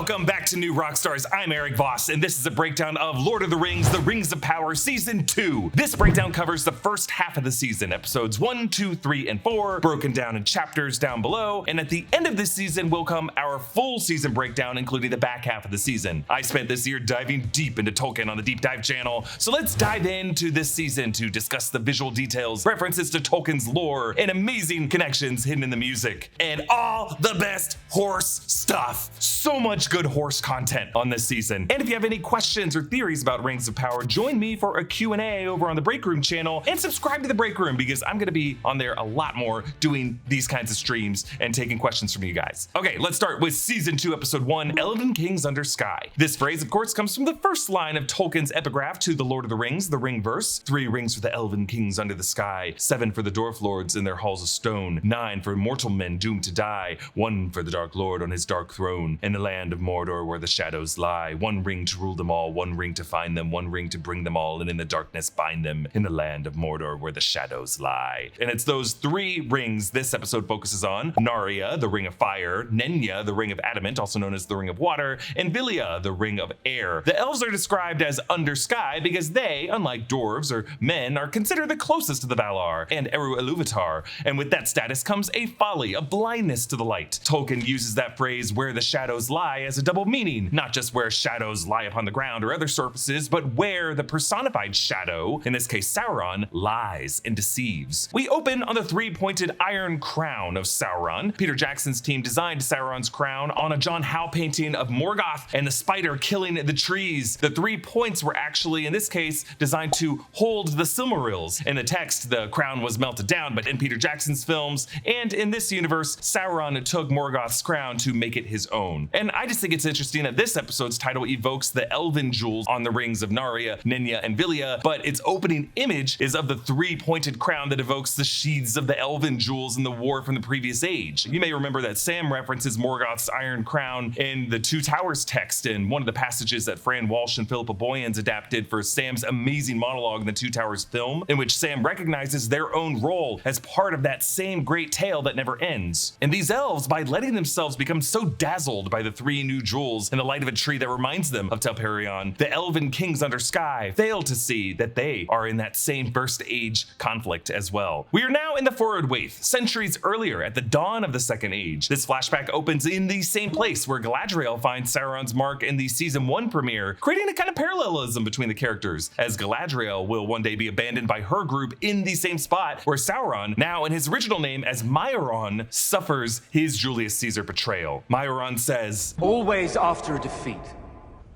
Welcome back to New Rockstars. I'm Erik Voss, and this is a breakdown of Lord of the Rings, The Rings of Power Season 2. This breakdown covers the first half of the season, episodes 1, 2, 3, and 4, broken down in chapters down below, and at the end of this season will come our full season breakdown, including the back half of the season. I spent this year diving deep into Tolkien on the Deep Dive channel, so let's dive into this season to discuss the visual details, references to Tolkien's lore, and amazing connections hidden in the music, and all the best horse stuff. So much good horse content on this season. And if you have any questions or theories about Rings of Power, join me for a Q&A over on the Break Room channel, and subscribe to the Break Room because I'm gonna be on there a lot more doing these kinds of streams and taking questions from you guys. Okay, let's start with Season 2, Episode 1, Elven Kings Under Sky. This phrase, of course, comes from the first line of Tolkien's epigraph to The Lord of the Rings, the Ring verse. 3 rings for the Elven Kings under the sky, 7 for the Dwarf Lords in their halls of stone, 9 for mortal men doomed to die, 1 for the Dark Lord on his dark throne, in the land of Mordor where the shadows lie, 1 ring to rule them all, 1 ring to find them, 1 ring to bring them all, and in the darkness bind them, in the land of Mordor where the shadows lie. And it's those 3 rings this episode focuses on: Narya, the ring of fire, Nenya, the ring of adamant, also known as the ring of water, and Vilya, the ring of air. The elves are described as under sky because they, unlike dwarves or men, are considered the closest to the Valar and Eru Ilúvatar, and with that status comes a folly, a blindness to the light. Tolkien uses that phrase "where the shadows lie" as a double meaning, not just where shadows lie upon the ground or other surfaces, but where the personified shadow, in this case Sauron, lies and deceives. We open on the 3-pointed iron crown of Sauron. Peter Jackson's team designed Sauron's crown on a John Howe painting of Morgoth and the spider killing the trees. The 3 points were actually, in this case, designed to hold the Silmarils. In the text, the crown was melted down, but in Peter Jackson's films and in this universe, Sauron took Morgoth's crown to make it his own. And I just think it's interesting that this episode's title evokes the elven jewels on the rings of Narya, Nenya, and Vilya, but its opening image is of the 3-pointed crown that evokes the sheaths of the elven jewels in the war from the previous age. You may remember that Sam references Morgoth's iron crown in the Two Towers text in one of the passages that Fran Walsh and Philippa Boyens adapted for Sam's amazing monologue in the Two Towers film, in which Sam recognizes their own role as part of that same great tale that never ends. And these elves, by letting themselves become so dazzled by the 3 new jewels in the light of a tree that reminds them of Telperion, the Elven Kings Under Sky fail to see that they are in that same First Age conflict as well. We are now in the Forward Waith, centuries earlier at the dawn of the Second Age. This flashback opens in the same place where Galadriel finds Sauron's mark in the Season 1 premiere, creating a kind of parallelism between the characters, as Galadriel will one day be abandoned by her group in the same spot where Sauron, now in his original name as Mairon, suffers his Julius Caesar betrayal. Mairon says, "Always after a defeat,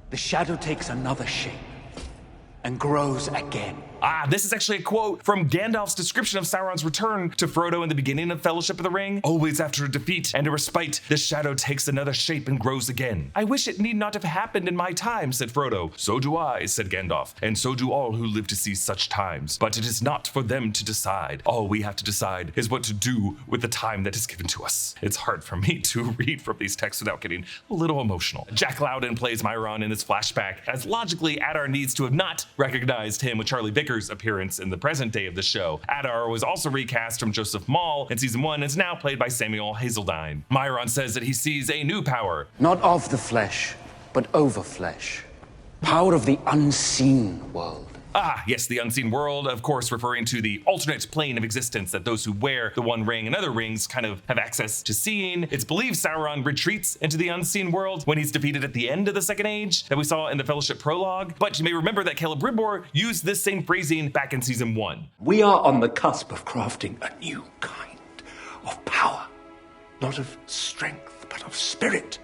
the shadow takes another shape and grows again." This is actually a quote from Gandalf's description of Sauron's return to Frodo in the beginning of Fellowship of the Ring. "Always after a defeat and a respite, the shadow takes another shape and grows again. I wish it need not have happened in my time," said Frodo. "So do I," said Gandalf, "and so do all who live to see such times. But it is not for them to decide. All we have to decide is what to do with the time that is given to us." It's hard for me to read from these texts without getting a little emotional. Jack Lowden plays Mairon in this flashback, as logically Adar needs to have not recognized him with Charlie Vickers' appearance in the present day of the show. Adar was also recast from Joseph Mall in Season 1 and is now played by Samuel Hazeldine. Mairon says that he sees a new power. "Not of the flesh, but over flesh. Power of the unseen world." Yes, the unseen world, of course, referring to the alternate plane of existence that those who wear the One Ring and other rings kind of have access to seeing. It's believed Sauron retreats into the unseen world when he's defeated at the end of the Second Age that we saw in the Fellowship prologue. But you may remember that Celebrimbor used this same phrasing back in Season 1. "We are on the cusp of crafting a new kind of power. Not of strength, but of spirit.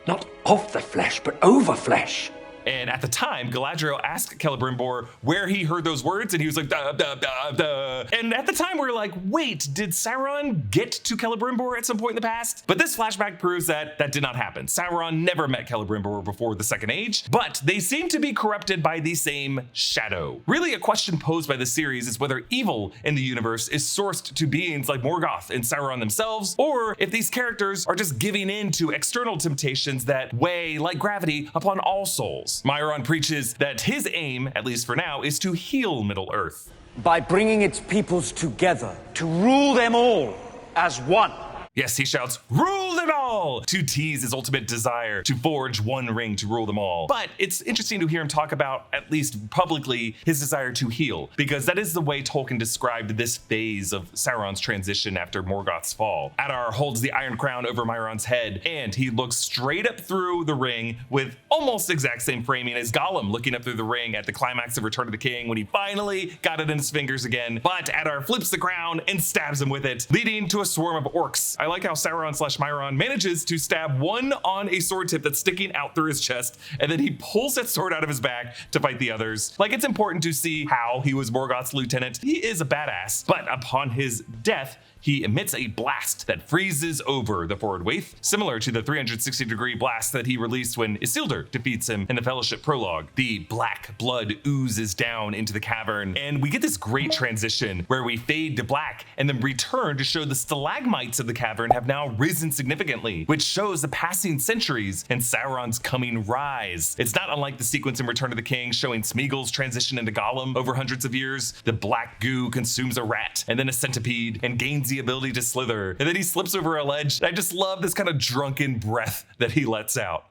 Not of the flesh, but over flesh." And at the time, Galadriel asked Celebrimbor where he heard those words, and he was like, duh, duh, duh, duh. And at the time, we were like, wait, did Sauron get to Celebrimbor at some point in the past? But this flashback proves that that did not happen. Sauron never met Celebrimbor before the Second Age, but they seem to be corrupted by the same shadow. Really, a question posed by the series is whether evil in the universe is sourced to beings like Morgoth and Sauron themselves, or if these characters are just giving in to external temptations that weigh like gravity upon all souls. Mairon preaches that his aim, at least for now, is to heal Middle-earth. "By bringing its peoples together to rule them all as one." Yes, he shouts, "Rule it all, to tease his ultimate desire to forge one ring to rule them all. But it's interesting to hear him talk about, at least publicly, his desire to heal, because that is the way Tolkien described this phase of Sauron's transition after Morgoth's fall. Adar holds the Iron Crown over Mairon's head, and he looks straight up through the ring with almost exact same framing as Gollum looking up through the ring at the climax of Return of the King when he finally got it in his fingers again. But Adar flips the crown and stabs him with it, leading to a swarm of orcs. I like how Sauron/Mairon manages to stab one on a sword tip that's sticking out through his chest, and then he pulls that sword out of his back to fight the others. Like, it's important to see how he was Morgoth's lieutenant. He is a badass, but upon his death, he emits a blast that freezes over the forward waif, similar to the 360-degree blast that he released when Isildur defeats him in the Fellowship prologue. The black blood oozes down into the cavern, and we get this great transition where we fade to black and then return to show the stalagmites of the cavern have now risen significantly, which shows the passing centuries and Sauron's coming rise. It's not unlike the sequence in Return of the King showing Smeagol's transition into Gollum over hundreds of years. The black goo consumes a rat and then a centipede and gains the ability to slither, and then he slips over a ledge. I just love this kind of drunken breath that he lets out.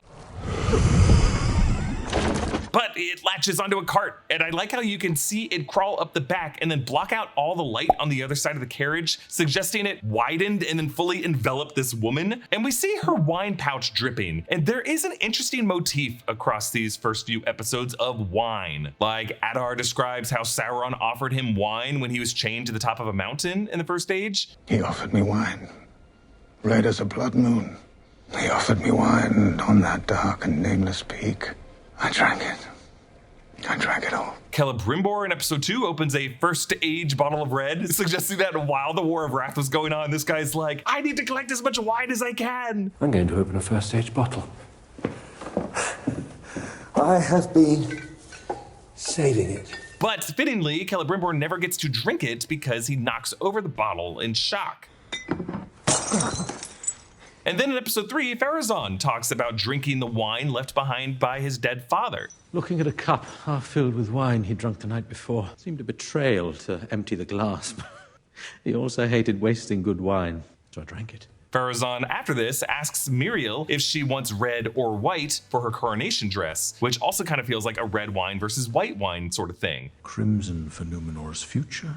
But it latches onto a cart, and I like how you can see it crawl up the back and then block out all the light on the other side of the carriage, suggesting it widened and then fully enveloped this woman. And we see her wine pouch dripping, and there is an interesting motif across these first few episodes of wine. Like, Adar describes how Sauron offered him wine when he was chained to the top of a mountain in the first age. He offered me wine, red as a blood moon. He offered me wine on that dark and nameless peak. I drank it. I drank it all. Celebrimbor in episode 2 opens a first age bottle of red, suggesting that while the War of Wrath was going on, this guy's like, I need to collect as much wine as I can. I'm going to open a first age bottle. I have been saving it. But fittingly, Celebrimbor never gets to drink it because he knocks over the bottle in shock. And then in episode 3, Pharazôn talks about drinking the wine left behind by his dead father. Looking at a cup half filled with wine he'd drunk the night before. Seemed a betrayal to empty the glass. He also hated wasting good wine, so I drank it. Pharazôn, after this, asks Miriel if she wants red or white for her coronation dress, which also kind of feels like a red wine versus white wine sort of thing. Crimson for Numenor's future,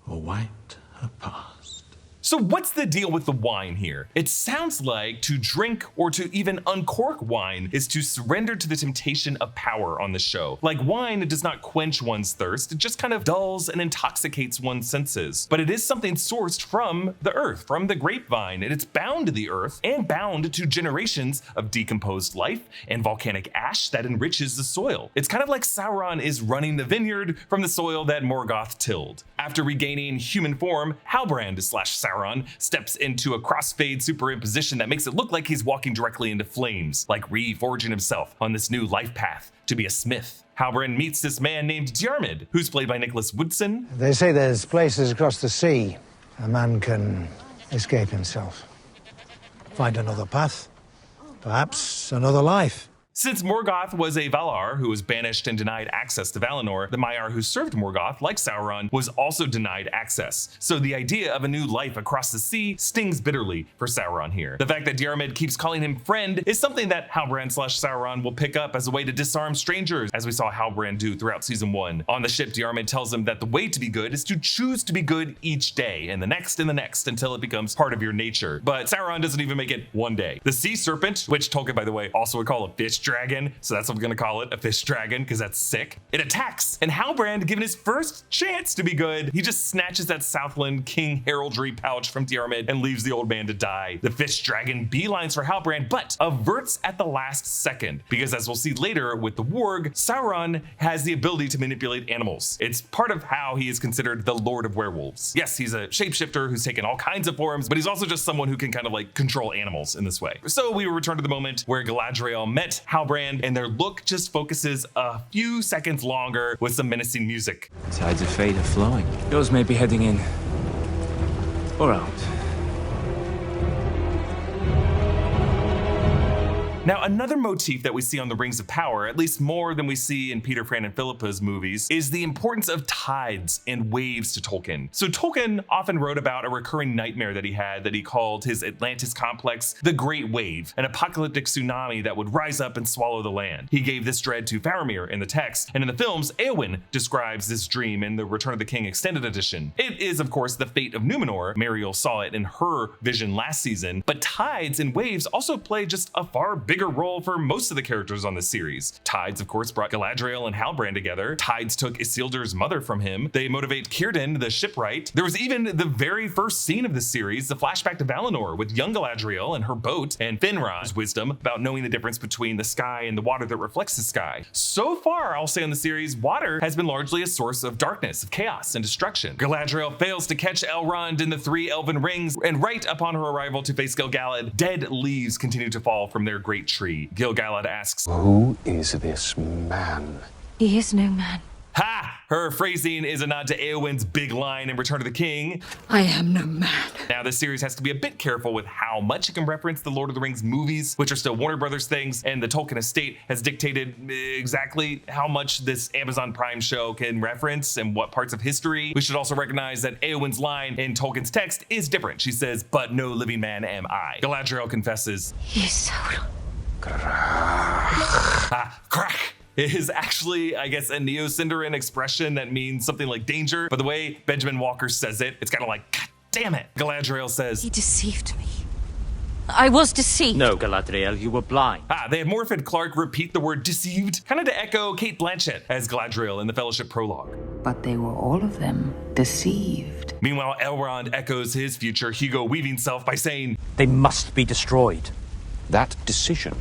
or white her past. So what's the deal with the wine here? It sounds like to drink or to even uncork wine is to surrender to the temptation of power on the show. Like, wine does not quench one's thirst, it just kind of dulls and intoxicates one's senses. But it is something sourced from the earth, from the grapevine, and it's bound to the earth and bound to generations of decomposed life and volcanic ash that enriches the soil. It's kind of like Sauron is running the vineyard from the soil that Morgoth tilled. After regaining human form, Halbrand/Sauron steps into a crossfade superimposition that makes it look like he's walking directly into flames, like reforging himself on this new life path to be a smith. Halbrand meets this man named Diarmid, who's played by Nicholas Woodson. They say there's places across the sea a man can escape himself, find another path, perhaps another life. Since Morgoth was a Valar who was banished and denied access to Valinor, the Maiar who served Morgoth, like Sauron, was also denied access. So the idea of a new life across the sea stings bitterly for Sauron here. The fact that Diarmid keeps calling him friend is something that Halbrand/Sauron will pick up as a way to disarm strangers, as we saw Halbrand do throughout season 1. On the ship, Diarmid tells him that the way to be good is to choose to be good each day, and the next until it becomes part of your nature. But Sauron doesn't even make it one day. The sea serpent, which Tolkien, by the way, also would call a fish dragon, so that's what I'm gonna call it, a fish dragon, because that's sick. It attacks, and Halbrand, given his first chance to be good, he just snatches that Southland King heraldry pouch from Diarmid and leaves the old man to die. The fish dragon beelines for Halbrand, but averts at the last second, because as we'll see later with the warg, Sauron has the ability to manipulate animals. It's part of how he is considered the Lord of Werewolves. Yes, he's a shapeshifter who's taken all kinds of forms, but he's also just someone who can kind of like control animals in this way. So we will return to the moment where Galadriel met Halbrand, and their look just focuses a few seconds longer with some menacing music. Tides of fate are flowing. Yours may be heading in. Or out. Now, another motif that we see on the Rings of Power, at least more than we see in Peter, Fran, and Philippa's movies, is the importance of tides and waves to Tolkien. So Tolkien often wrote about a recurring nightmare that he had that he called his Atlantis complex the Great Wave, an apocalyptic tsunami that would rise up and swallow the land. He gave this dread to Faramir in the text, and in the films, Éowyn describes this dream in the Return of the King Extended Edition. It is, of course, the fate of Númenor. Mariel saw it in her vision last season, but tides and waves also play just a far bigger role for most of the characters on this series. Tides, of course, brought Galadriel and Halbrand together. Tides took Isildur's mother from him. They motivate Círdan, the shipwright. There was even the very first scene of the series, the flashback to Valinor with young Galadriel and her boat, and Finrod's wisdom about knowing the difference between the sky and the water that reflects the sky. So far, I'll say on the series, water has been largely a source of darkness, of chaos, and destruction. Galadriel fails to catch Elrond in the 3 elven rings, and right upon her arrival to face Gil-galad, dead leaves continue to fall from their great tree. Gil-galad asks, Who is this man? He is no man. Ha! Her phrasing is a nod to Éowyn's big line in Return of the King. I am no man. Now, this series has to be a bit careful with how much it can reference the Lord of the Rings movies, which are still Warner Brothers things, and the Tolkien estate has dictated exactly how much this Amazon Prime show can reference and what parts of history. We should also recognize that Éowyn's line in Tolkien's text is different. She says, "But no living man am I." Galadriel confesses, He is Sauron. Crack is actually, I guess, a Neo-Sindarin expression that means something like danger, but the way Benjamin Walker says it, it's kind of like, God damn it. Galadriel says, He deceived me. I was deceived. No, Galadriel, you were blind. They have Morfydd Clark repeat the word deceived, kind of to echo Kate Blanchett as Galadriel in the Fellowship prologue. But they were all of them deceived. Meanwhile, Elrond echoes his future Hugo Weaving self by saying, They must be destroyed. That decision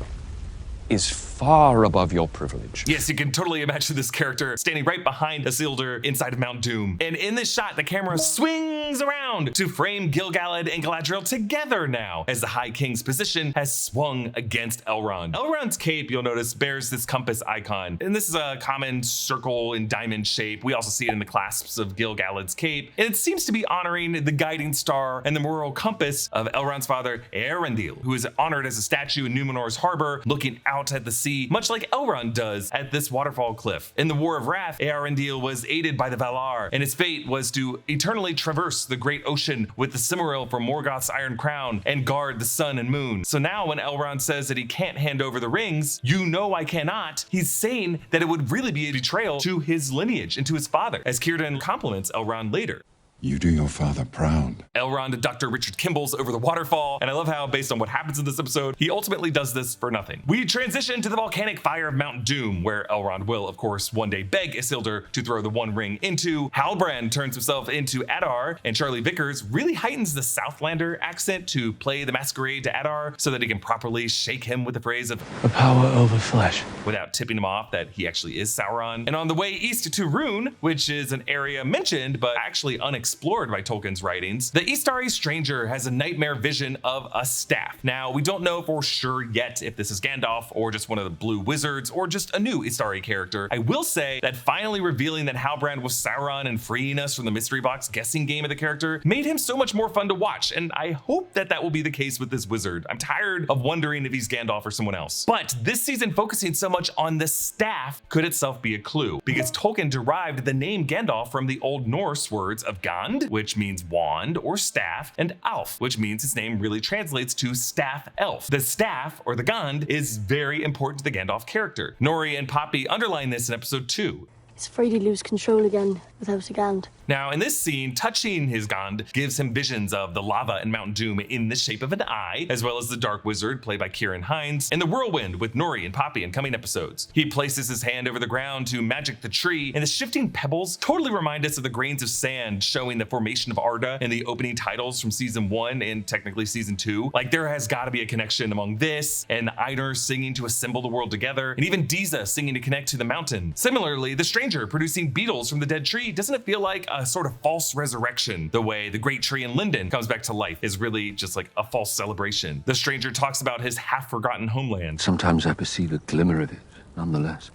is far above your privilege. Yes, you can totally imagine this character standing right behind Isildur inside of Mount Doom. And in this shot, the camera swings around to frame Gil-galad and Galadriel together now, as the High King's position has swung against Elrond. Elrond's cape, you'll notice, bears this compass icon. And this is a common circle and diamond shape. We also see it in the clasps of Gil-galad's cape. And it seems to be honoring the guiding star and the moral compass of Elrond's father, Eärendil, who is honored as a statue in Númenor's harbor, looking out at the sea, much like Elrond does at this waterfall cliff. In the War of Wrath, Eärendil was aided by the Valar, and his fate was to eternally traverse the great ocean with the Silmaril from Morgoth's Iron Crown and guard the sun and moon. So now when Elrond says that he can't hand over the rings, you know I cannot, he's saying that it would really be a betrayal to his lineage and to his father, as Círdan compliments Elrond later. You do your father proud. Elrond and Dr. Richard Kimball's over the waterfall, and I love how, based on what happens in this episode, he ultimately does this for nothing. We transition to the volcanic fire of Mount Doom, where Elrond will, of course, one day beg Isildur to throw the One Ring into. Halbrand turns himself into Adar, and Charlie Vickers really heightens the Southlander accent to play the masquerade to Adar so that he can properly shake him with the phrase of The power over flesh. without tipping him off that he actually is Sauron. And on the way east to Rhûn, which is an area mentioned but actually unexplored by Tolkien's writings, the Istari stranger has a nightmare vision of a staff. Now, we don't know for sure yet if this is Gandalf or just one of the blue wizards or just a new Istari character. I will say that finally revealing that Halbrand was Sauron and freeing us from the mystery box guessing game of the character made him so much more fun to watch, and I hope that that will be the case with this wizard. I'm tired of wondering if he's Gandalf or someone else. But this season focusing so much on the staff could itself be a clue, because Tolkien derived the name Gandalf from the Old Norse words of Gand, which means wand or staff, and Alf, which means his name really translates to staff elf. The staff, or the Gand, is very important to the Gandalf character. Nori and Poppy underline this in episode 2. He's afraid he'd lose control again without a Gand. Now, in this scene, touching his Gand gives him visions of the lava in Mount Doom in the shape of an eye, as well as the Dark Wizard, played by Ciarán Hinds, and the Whirlwind with Nori and Poppy in coming episodes. He places his hand over the ground to magic the tree, and the shifting pebbles totally remind us of the grains of sand showing the formation of Arda in the opening titles from season 1 and technically season 2. Like, there has got to be a connection among this, and Einar singing to assemble the world together, and even Disa singing to connect to the mountain. Similarly, the stranger producing beetles from the dead tree, doesn't it feel like a sort of false resurrection? The way the great tree in Linden comes back to life is really just like a false celebration. The stranger talks about his half-forgotten homeland. Sometimes I perceive a glimmer of it, nonetheless.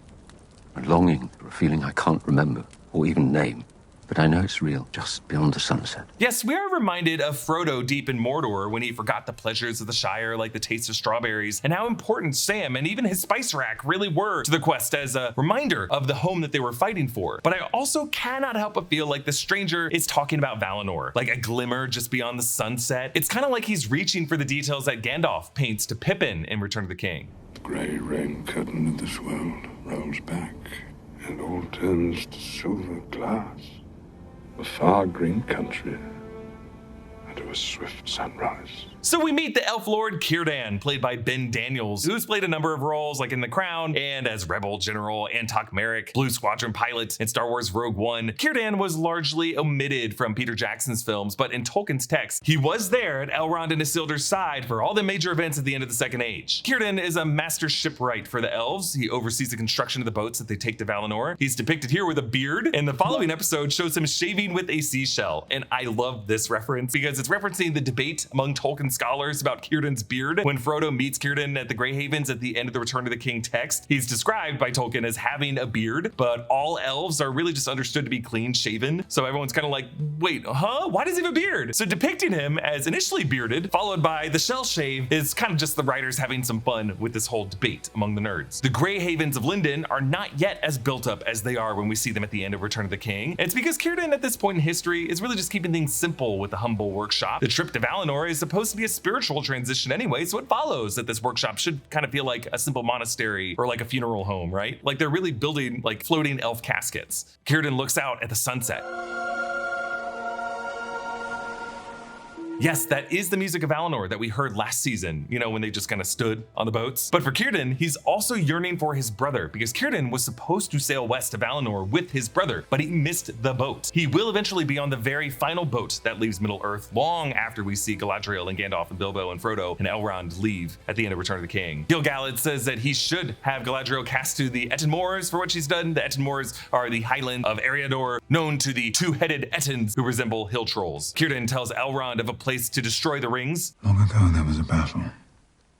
A longing for a feeling I can't remember or even name. But I know it's real, just beyond the sunset. Yes, we are reminded of Frodo deep in Mordor when he forgot the pleasures of the Shire, like the taste of strawberries, and how important Sam and even his spice rack really were to the quest as a reminder of the home that they were fighting for. But I also cannot help but feel like the stranger is talking about Valinor, like a glimmer just beyond the sunset. It's kind of like he's reaching for the details that Gandalf paints to Pippin in Return of the King. The grey rain curtain of this world rolls back, and all turns to silver glass. A far green country, and to a swift sunrise. So we meet the elf lord Georden, played by Ben Daniels, who's played a number of roles like in The Crown and as Rebel General Antok Merrick, Blue Squadron pilot in Star Wars Rogue One. Georden was largely omitted from Peter Jackson's films, but in Tolkien's text, he was there at Elrond and Isildur's side for all the major events at the end of the Second Age. Georden is a master shipwright for the elves. He oversees the construction of the boats that they take to Valinor. He's depicted here with a beard, and the following episode shows him shaving with a seashell. And I love this reference because it's referencing the debate among Tolkien scholars about Georden's beard. When Frodo meets Georden at the Grey Havens at the end of the Return of the King text, he's described by Tolkien as having a beard, but all elves are really just understood to be clean shaven. So everyone's kind of like, wait, huh? Why does he have a beard? So depicting him as initially bearded, followed by the shell shave, is kind of just the writers having some fun with this whole debate among the nerds. The Grey Havens of Lindon are not yet as built up as they are when we see them at the end of Return of the King. And it's because Georden at this point in history is really just keeping things simple with the humble workshop. The trip to Valinor is supposed to be a spiritual transition anyway, so it follows that this workshop should kind of feel like a simple monastery or like a funeral home, right? Like they're really building like floating elf caskets. Georden looks out at the sunset. Yes, that is the music of Valinor that we heard last season, you know, when they just kind of stood on the boats. But for Georden, he's also yearning for his brother because Georden was supposed to sail west to Valinor with his brother, but he missed the boat. He will eventually be on the very final boat that leaves Middle-earth long after we see Galadriel and Gandalf and Bilbo and Frodo and Elrond leave at the end of Return of the King. Gil-galad says that he should have Galadriel cast to the Etten Moors for what she's done. The Etten Moors are the highland of Eriador, known to the two-headed Ettins who resemble hill trolls. Georden tells Elrond of a place to destroy the rings. Long ago there was a battle,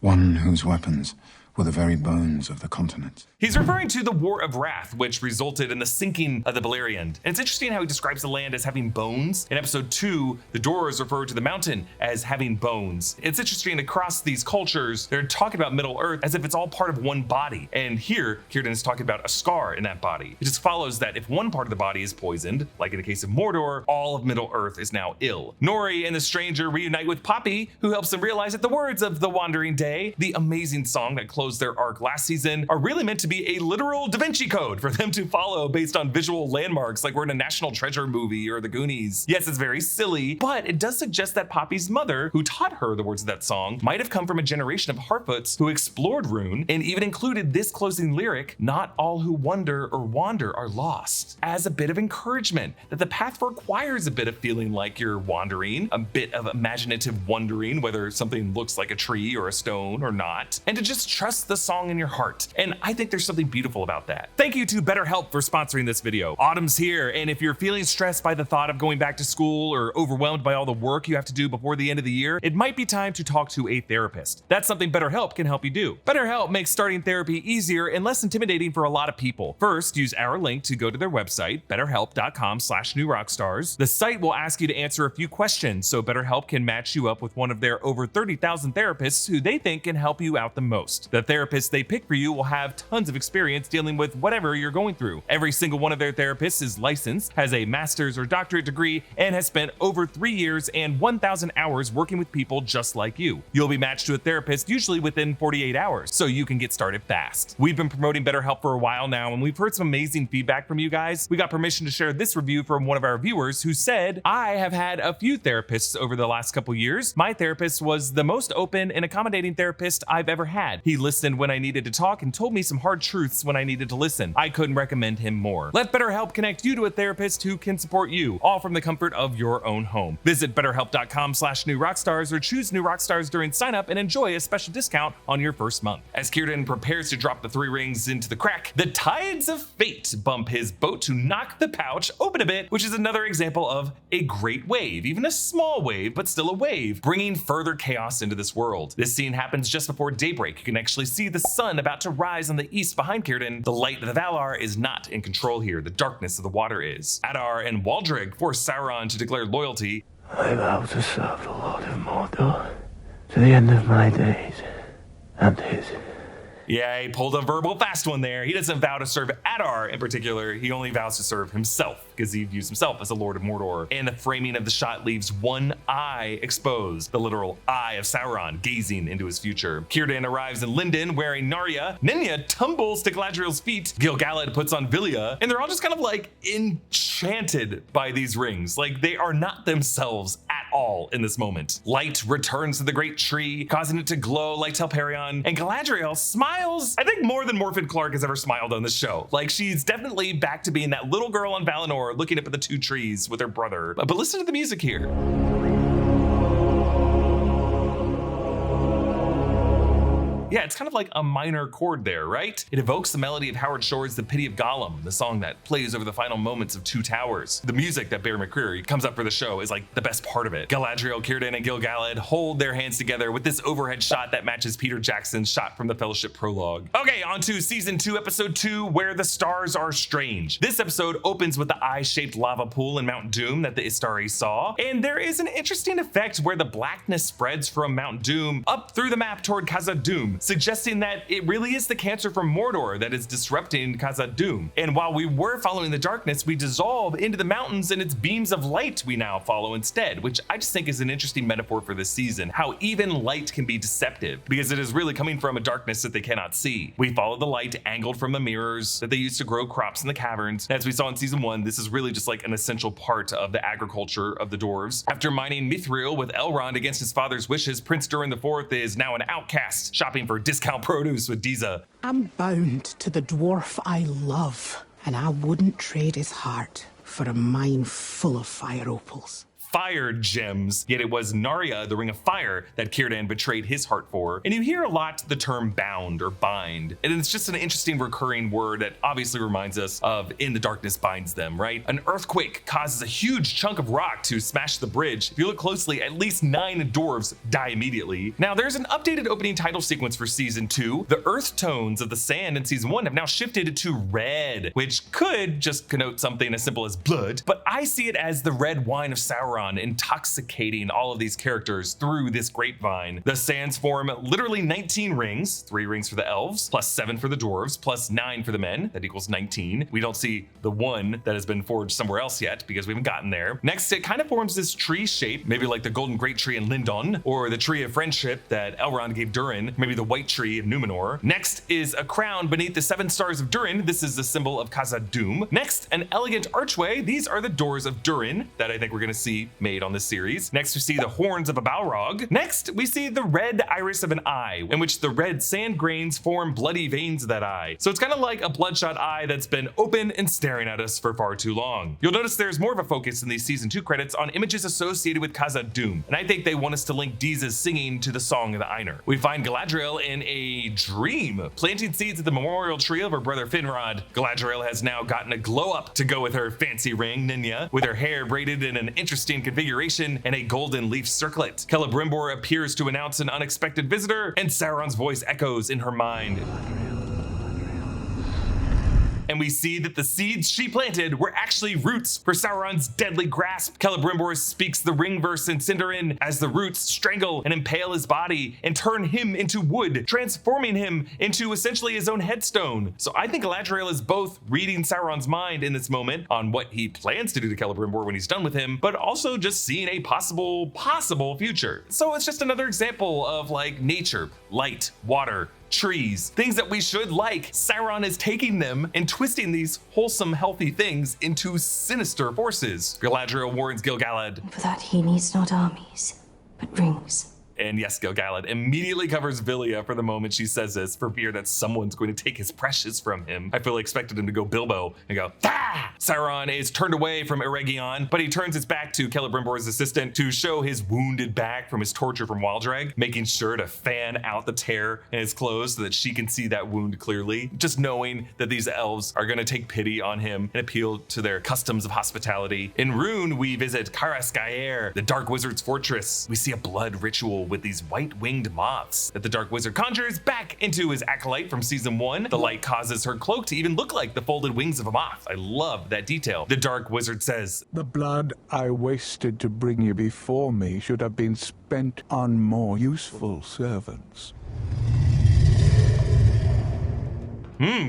one whose weapons were the very bones of the continent. He's referring to the War of Wrath, which resulted in the sinking of the Beleriand. And it's interesting how he describes the land as having bones. In episode 2, the Dwarves refer to the mountain as having bones. It's interesting across these cultures, they're talking about Middle-earth as if it's all part of one body. And here, Georden is talking about a scar in that body. It just follows that if one part of the body is poisoned, like in the case of Mordor, all of Middle-earth is now ill. Nori and the stranger reunite with Poppy, who helps them realize that the words of The Wandering Day, the amazing song that closed their arc last season, are really meant to be a literal Da Vinci Code for them to follow based on visual landmarks like we're in a National Treasure movie or the Goonies. Yes, it's very silly, but it does suggest that Poppy's mother, who taught her the words of that song, might have come from a generation of Harfoots who explored Rhûn and even included this closing lyric, "Not all who wonder or wander are lost," as a bit of encouragement that the path requires a bit of feeling like you're wandering, a bit of imaginative wondering whether something looks like a tree or a stone or not, and to just trust the song in your heart. And I think there's something beautiful about that. Thank you to BetterHelp for sponsoring this video. Autumn's here, and if you're feeling stressed by the thought of going back to school or overwhelmed by all the work you have to do before the end of the year, it might be time to talk to a therapist. That's something BetterHelp can help you do. BetterHelp makes starting therapy easier and less intimidating for a lot of people. First, use our link to go to their website, betterhelp.com/newrockstars. The site will ask you to answer a few questions so BetterHelp can match you up with one of their over 30,000 therapists who they think can help you out the most. The therapist they pick for you will have tons of experience dealing with whatever you're going through. Every single one of their therapists is licensed, has a master's or doctorate degree, and has spent over 3 years and 1,000 hours working with people just like you. You'll be matched to a therapist usually within 48 hours, so you can get started fast. We've been promoting BetterHelp for a while now, and we've heard some amazing feedback from you guys. We got permission to share this review from one of our viewers who said, "I have had a few therapists over the last couple years. My therapist was the most open and accommodating therapist I've ever had. He listened when I needed to talk and told me some hard truths when I needed to listen. I couldn't recommend him more." Let BetterHelp connect you to a therapist who can support you, all from the comfort of your own home. Visit betterhelp.com/newrockstars or choose New Rockstars during sign up and enjoy a special discount on your first month. As Georden prepares to drop the 3 rings into the crack, the tides of fate bump his boat to knock the pouch open a bit, which is another example of a great wave, even a small wave, but still a wave, bringing further chaos into this world. This scene happens just before daybreak. You can actually actually see the sun about to rise on the east behind Georden, the light of the Valar is not in control here. The darkness of the water is. Adar and Waldreg force Sauron to declare loyalty. I vow to serve the Lord of Mordor to the end of my days and his. Yeah, he pulled a verbal fast one there. He doesn't vow to serve Adar in particular. He only vows to serve himself because he views himself as a Lord of Mordor. And the framing of the shot leaves one eye exposed, the literal eye of Sauron gazing into his future. Círdan arrives in Lindon wearing Narya. Nenya tumbles to Galadriel's feet. Gil-galad puts on Vilya, and they're all just kind of like enchanted by these rings. Like they are not themselves at all in this moment. Light returns to the great tree, causing it to glow like Telperion, and Galadriel smiles, I think more than Morfydd Clark has ever smiled on this show. Like she's definitely back to being that little girl on Valinor looking up at the two trees with her brother. But listen to the music here. Yeah, it's kind of like a minor chord there, right? It evokes the melody of Howard Shore's The Pity of Gollum, the song that plays over the final moments of Two Towers. The music that Bear McCreary comes up for the show is like the best part of it. Galadriel, Círdan, and Gil-galad hold their hands together with this overhead shot that matches Peter Jackson's shot from the Fellowship prologue. Okay, on to season 2, episode 2, Where the Stars Are Strange. This episode opens with the eye-shaped lava pool in Mount Doom that the Istari saw, and there is an interesting effect where the blackness spreads from Mount Doom up through the map toward Khazad-dûm, suggesting that it really is the cancer from Mordor that is disrupting Khazad-dûm. And while we were following the darkness, we dissolve into the mountains and it's beams of light we now follow instead, which I just think is an interesting metaphor for this season, how even light can be deceptive because it is really coming from a darkness that they cannot see. We follow the light angled from the mirrors that they used to grow crops in the caverns. As we saw in season 1, this is really just like an essential part of the agriculture of the dwarves. After mining Mithril with Elrond against his father's wishes, Prince Durin IV is now an outcast, shopping for discount produce with Diza. I'm bound to the dwarf I love, and I wouldn't trade his heart for a mine full of fire opals. Fire gems, yet it was Narya, the Ring of Fire, that Círdan betrayed his heart for. And you hear a lot the term bound or bind, and it's just an interesting recurring word that obviously reminds us of in the darkness binds them, right? An earthquake causes a huge chunk of rock to smash the bridge. If you look closely, at least 9 dwarves die immediately. Now there's an updated opening title sequence for season 2. The earth tones of the sand in season 1 have now shifted to red, which could just connote something as simple as blood, but I see it as the red wine of Sauron intoxicating all of these characters through this grapevine. The sands form literally 19 rings, 3 rings for the elves, plus 7 for the dwarves, plus 9 for the men. That equals 19. We don't see the one that has been forged somewhere else yet because we haven't gotten there. Next, it kind of forms this tree shape, maybe like the golden great tree in Lindon, or the tree of friendship that Elrond gave Durin, maybe the white tree of Numenor. Next is a crown beneath the 7 stars of Durin. This is the symbol of Khazad-dûm. Next, an elegant archway. These are the doors of Durin that I think we're gonna see made on this series. Next, we see the horns of a Balrog. Next, we see the red iris of an eye, in which the red sand grains form bloody veins of that eye. So it's kind of like a bloodshot eye that's been open and staring at us for far too long. You'll notice there's more of a focus in these season 2 credits on images associated with Khazad-dûm, and I think they want us to link Diza's singing to the Song of the Ainur. We find Galadriel in a dream, planting seeds at the memorial tree of her brother Finrod. Galadriel has now gotten a glow up to go with her fancy ring, Nenya, with her hair braided in an interesting configuration and a golden leaf circlet. Celebrimbor appears to announce an unexpected visitor, and Sauron's voice echoes in her mind. And we see that the seeds she planted were actually roots for Sauron's deadly grasp. Celebrimbor speaks the ring verse in Sindarin as the roots strangle and impale his body and turn him into wood, transforming him into essentially his own headstone. So I think Galadriel is both reading Sauron's mind in this moment on what he plans to do to Celebrimbor when he's done with him, but also just seeing a possible future. So it's just another example of like nature, light, water, trees, things that we should like. Sauron is taking them and twisting these wholesome, healthy things into sinister forces. Galadriel warns Gil-galad. For that he needs not armies, but rings. And yes, Gil-galad immediately covers Vilya for the moment she says this, for fear that someone's going to take his precious from him. I fully expected him to go Bilbo and go, ah! Sauron is turned away from Eregion, but he turns his back to Celebrimbor's assistant to show his wounded back from his torture from Waldreg, making sure to fan out the tear in his clothes so that she can see that wound clearly, just knowing that these elves are going to take pity on him and appeal to their customs of hospitality. In Rune, we visit Karas Gaer, the Dark Wizard's fortress. We see a blood ritual people with these white-winged moths that the Dark Wizard conjures back into his acolyte from season 1. The light causes her cloak to even look like the folded wings of a moth. I love that detail. The Dark Wizard says, "The blood I wasted to bring you before me should have been spent on more useful servants."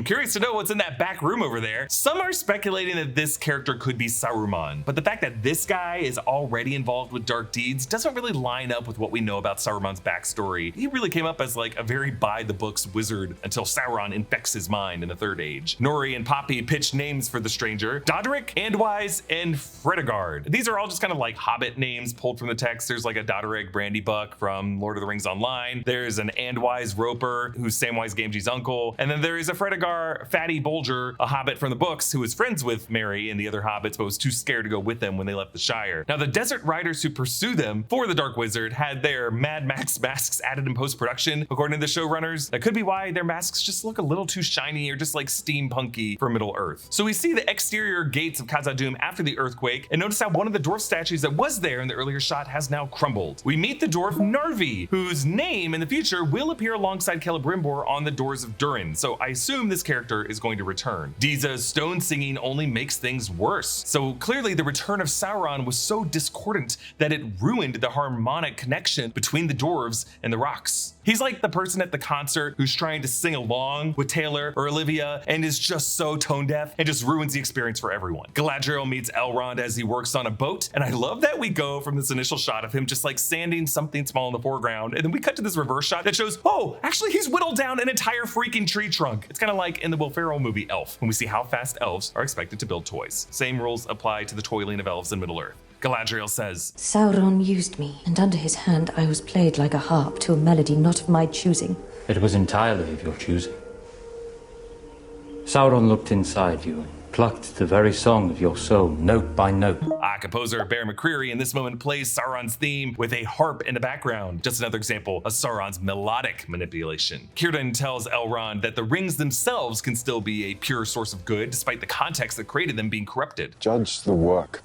Curious to know what's in that back room over there. Some are speculating that this character could be Saruman, but the fact that this guy is already involved with dark deeds doesn't really line up with what we know about Saruman's backstory. He really came up as like a very by-the-books wizard until Sauron infects his mind in the Third Age. Nori and Poppy pitched names for the stranger: Doderic, Andwise, and Fredegard. These are all just kind of like Hobbit names pulled from the text. There's like a Doderic Brandybuck from Lord of the Rings Online. There's an Andwise Roper, who's Samwise Gamgee's uncle. And then there is a Fredegar Fatty Bolger, a hobbit from the books who was friends with Merry and the other hobbits but was too scared to go with them when they left the Shire. Now the desert riders who pursue them for the Dark Wizard had their Mad Max masks added in post-production, according to the showrunners. That could be why their masks just look a little too shiny or just like steampunky for Middle Earth. So we see the exterior gates of Khazad-dûm after the earthquake and notice how one of the dwarf statues that was there in the earlier shot has now crumbled. We meet the dwarf Narvi, whose name in the future will appear alongside Celebrimbor on the doors of Durin, so I assume this character is going to return. Diza's stone singing only makes things worse. So clearly the return of Sauron was so discordant that it ruined the harmonic connection between the dwarves and the rocks. He's like the person at the concert who's trying to sing along with Taylor or Olivia and is just so tone deaf and just ruins the experience for everyone. Galadriel meets Elrond as he works on a boat, and I love that we go from this initial shot of him just like sanding something small in the foreground, and then we cut to this reverse shot that shows, oh, actually he's whittled down an entire freaking tree trunk. It's kind of like in the Will Ferrell movie Elf, when we see how fast elves are expected to build toys. Same rules apply to the toiling of elves in Middle-earth. Galadriel says, Sauron used me, and under his hand I was played like a harp to a melody not of my choosing. It was entirely of your choosing. Sauron looked inside you and plucked the very song of your soul, note by note. Composer Bear McCreary in this moment plays Sauron's theme with a harp in the background. Just another example of Sauron's melodic manipulation. Georden tells Elrond that the rings themselves can still be a pure source of good, despite the context that created them being corrupted. Judge the work,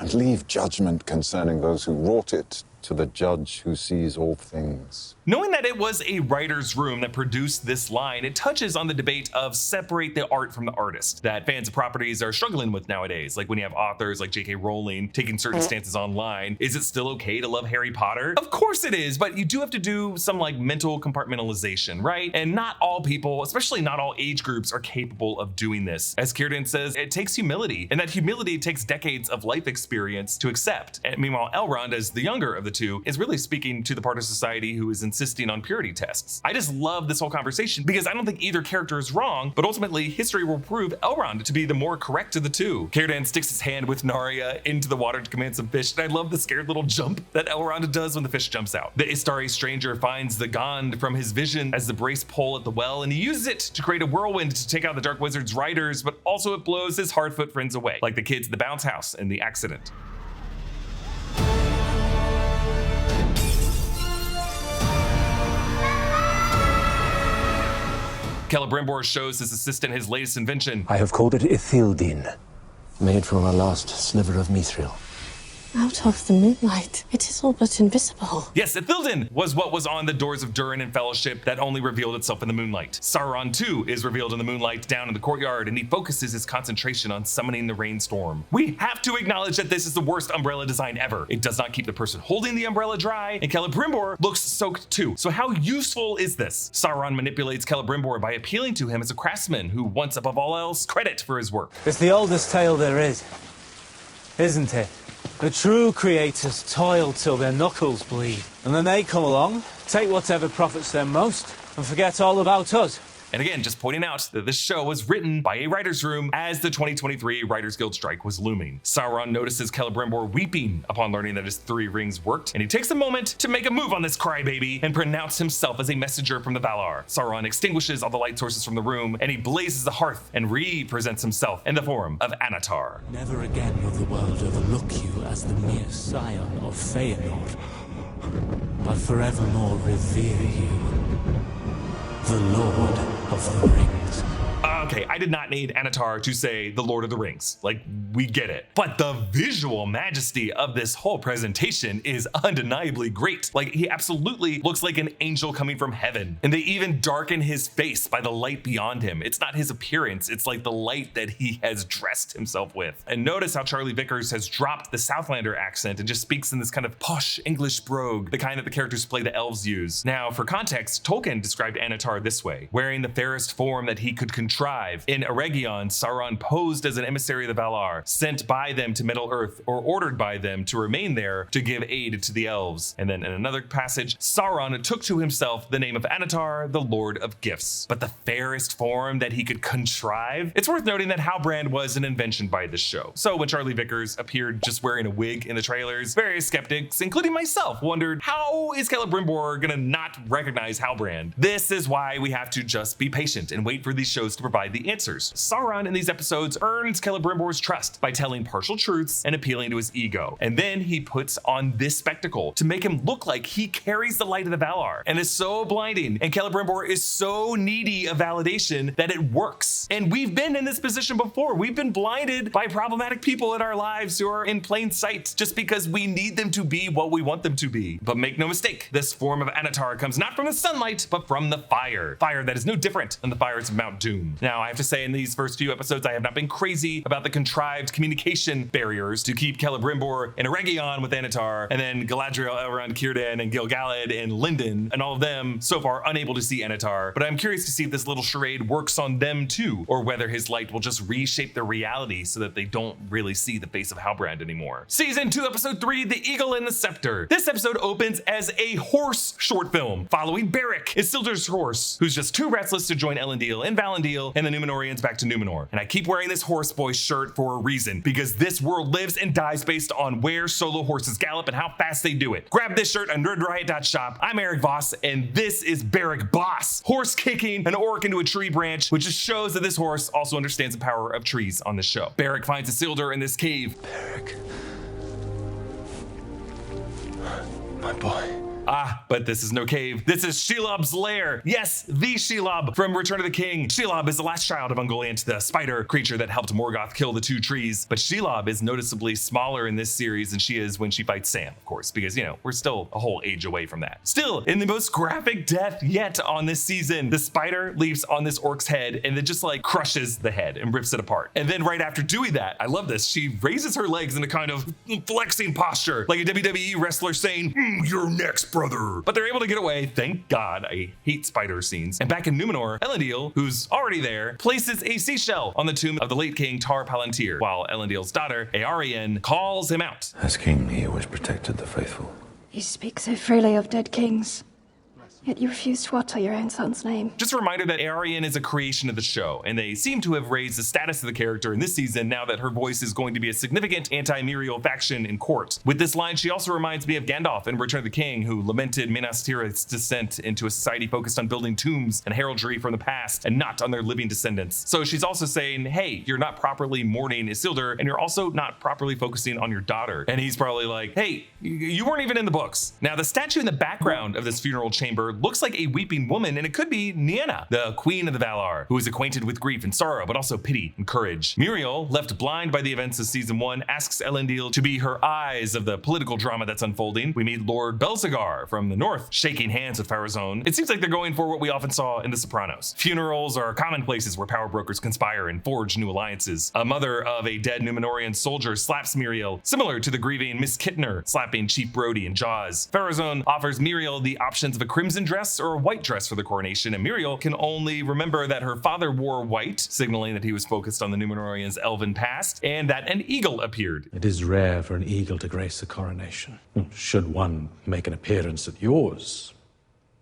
and leave judgment concerning those who wrought it to the judge who sees all things. Knowing that it was a writer's room that produced this line, it touches on the debate of separate the art from the artist that fans of properties are struggling with nowadays. Like when you have authors like J.K. Rowling taking certain stances online. Is it still okay to love Harry Potter? Of course it is, but you do have to do some like mental compartmentalization, right? And not all people, especially not all age groups, are capable of doing this. As Georden says, it takes humility, and that humility takes decades of life experience to accept. And meanwhile, Elrond, as the younger of the two, is really speaking to the part of society who is insisting on purity tests. I just love this whole conversation because I don't think either character is wrong, but ultimately history will prove Elrond to be the more correct of the two. Círdan sticks his hand with Narya into the water to command some fish, and I love the scared little jump that Elrond does when the fish jumps out. The Istari stranger finds the Gond from his vision as the brace pole at the well, and he uses it to create a whirlwind to take out the Dark Wizard's riders, but also it blows his Hardfoot friends away, like the kids at the bounce house in the accident. Celebrimbor shows his assistant his latest invention. I have called it Ithildin, made from our last sliver of mithril. Out of the moonlight, it is all but invisible. Yes, Ithildin was what was on the doors of Durin and Fellowship that only revealed itself in the moonlight. Sauron too is revealed in the moonlight down in the courtyard, and he focuses his concentration on summoning the rainstorm. We have to acknowledge that this is the worst umbrella design ever. It does not keep the person holding the umbrella dry, and Celebrimbor looks soaked too. So how useful is this? Sauron manipulates Celebrimbor by appealing to him as a craftsman who wants above all else credit for his work. It's the oldest tale there is, isn't it? The true creators toil till their knuckles bleed, and then they come along, take whatever profits them most, and forget all about us. And again, just pointing out that this show was written by a writer's room as the 2023 Writers Guild strike was looming. Sauron notices Celebrimbor weeping upon learning that his 3 rings worked, and he takes a moment to make a move on this crybaby and pronounce himself as a messenger from the Valar. Sauron extinguishes all the light sources from the room, and he blazes the hearth and re-presents himself in the form of Anatar. Never again will the world overlook you as the mere scion of Feanor, but forevermore revere you, the Lord of the Rings. Okay, I did not need Anatar to say the Lord of the Rings. Like, we get it. But the visual majesty of this whole presentation is undeniably great. Like, he absolutely looks like an angel coming from heaven. And they even darken his face by the light beyond him. It's not his appearance, it's like the light that he has dressed himself with. And notice how Charlie Vickers has dropped the Southlander accent and just speaks in this kind of posh English brogue, the kind that the characters play the elves use. Now, for context, Tolkien described Anatar this way: wearing the fairest form that he could contrive. In Eregion, Sauron posed as an emissary of the Valar, sent by them to Middle-earth or ordered by them to remain there to give aid to the elves. And then in another passage, Sauron took to himself the name of Anatar, the Lord of Gifts. But the fairest form that he could contrive? It's worth noting that Halbrand was an invention by this show. So when Charlie Vickers appeared just wearing a wig in the trailers, various skeptics, including myself, wondered, how is Celebrimbor gonna not recognize Halbrand? This is why we have to just be patient and wait for these shows to provide the answers. Sauron in these episodes earns Celebrimbor's trust by telling partial truths and appealing to his ego. And then he puts on this spectacle to make him look like he carries the light of the Valar and is so blinding, and Celebrimbor is so needy of validation that it works. And we've been in this position before. We've been blinded by problematic people in our lives who are in plain sight just because we need them to be what we want them to be. But make no mistake, this form of Anatar comes not from the sunlight, but from the fire. Fire that is no different than the fires of Mount Doom. Now, I have to say, in these first few episodes, I have not been crazy about the contrived communication barriers to keep Celebrimbor in Eregion with Anatar, and then Galadriel, Elrond, Círdan, and Gil-galad, and Lindon, and all of them so far unable to see Anatar. But I'm curious to see if this little charade works on them too, or whether his light will just reshape their reality so that they don't really see the face of Halbrand anymore. Season 2, Episode 3, The Eagle and the Scepter. This episode opens as a horse short film, following Barrick, Isildur's horse, who's just too restless to join Elendil and Valandil and the Númenóreans back to Númenor. And I keep wearing this horse boy shirt for a reason, because this world lives and dies based on where solo horses gallop and how fast they do it. Grab this shirt on nerdriot.shop. I'm Erik Voss, and this is Barrick Boss, horse kicking an orc into a tree branch, which just shows that this horse also understands the power of trees on this show. Barrick finds Isildur in this cave. Barrick. My boy. Ah, but this is no cave. This is Shelob's lair. Yes, the Shelob from Return of the King. Shelob is the last child of Ungoliant, the spider creature that helped Morgoth kill the two trees. But Shelob is noticeably smaller in this series than she is when she fights Sam, of course, because, you know, we're still a whole age away from that. Still, in the most graphic death yet on this season, the spider leaps on this orc's head and then just like crushes the head and rips it apart. And then right after doing that, I love this, she raises her legs in a kind of flexing posture, like a WWE wrestler saying, "You're next, brother." But they're able to get away, thank God. I hate spider scenes. And back in Númenor, Elendil, who's already there, places a seashell on the tomb of the late king Tar Palantir, while Elendil's daughter, Eärien, calls him out. As king, he always protected the faithful. You speak so freely of dead kings, yet you refuse to utter your own son's name. Just a reminder that Eärien is a creation of the show, and they seem to have raised the status of the character in this season now that her voice is going to be a significant anti-Miriel faction in court. With this line, she also reminds me of Gandalf in Return of the King, who lamented Minas Tirith's descent into a society focused on building tombs and heraldry from the past and not on their living descendants. So she's also saying, hey, you're not properly mourning Isildur, and you're also not properly focusing on your daughter. And he's probably like, hey, you weren't even in the books. Now, the statue in the background of this funeral chamber looks like a weeping woman, and it could be Nienna, the queen of the Valar, who is acquainted with grief and sorrow, but also pity and courage. Miriel, left blind by the events of season 1, asks Elendil to be her eyes of the political drama that's unfolding. We meet Lord Belzegar from the north, shaking hands with Pharazôn. It seems like they're going for what we often saw in The Sopranos. Funerals are common places where power brokers conspire and forge new alliances. A mother of a dead Númenórean soldier slaps Miriel, similar to the grieving Miss Kittner slapping Chief Brody in Jaws. Pharazôn offers Miriel the options of a crimson dress or a white dress for the coronation, and Miriel can only remember that her father wore white, signaling that he was focused on the Númenóreans' elven past, and that an eagle appeared. It is rare for an eagle to grace a coronation. Should one make an appearance at yours,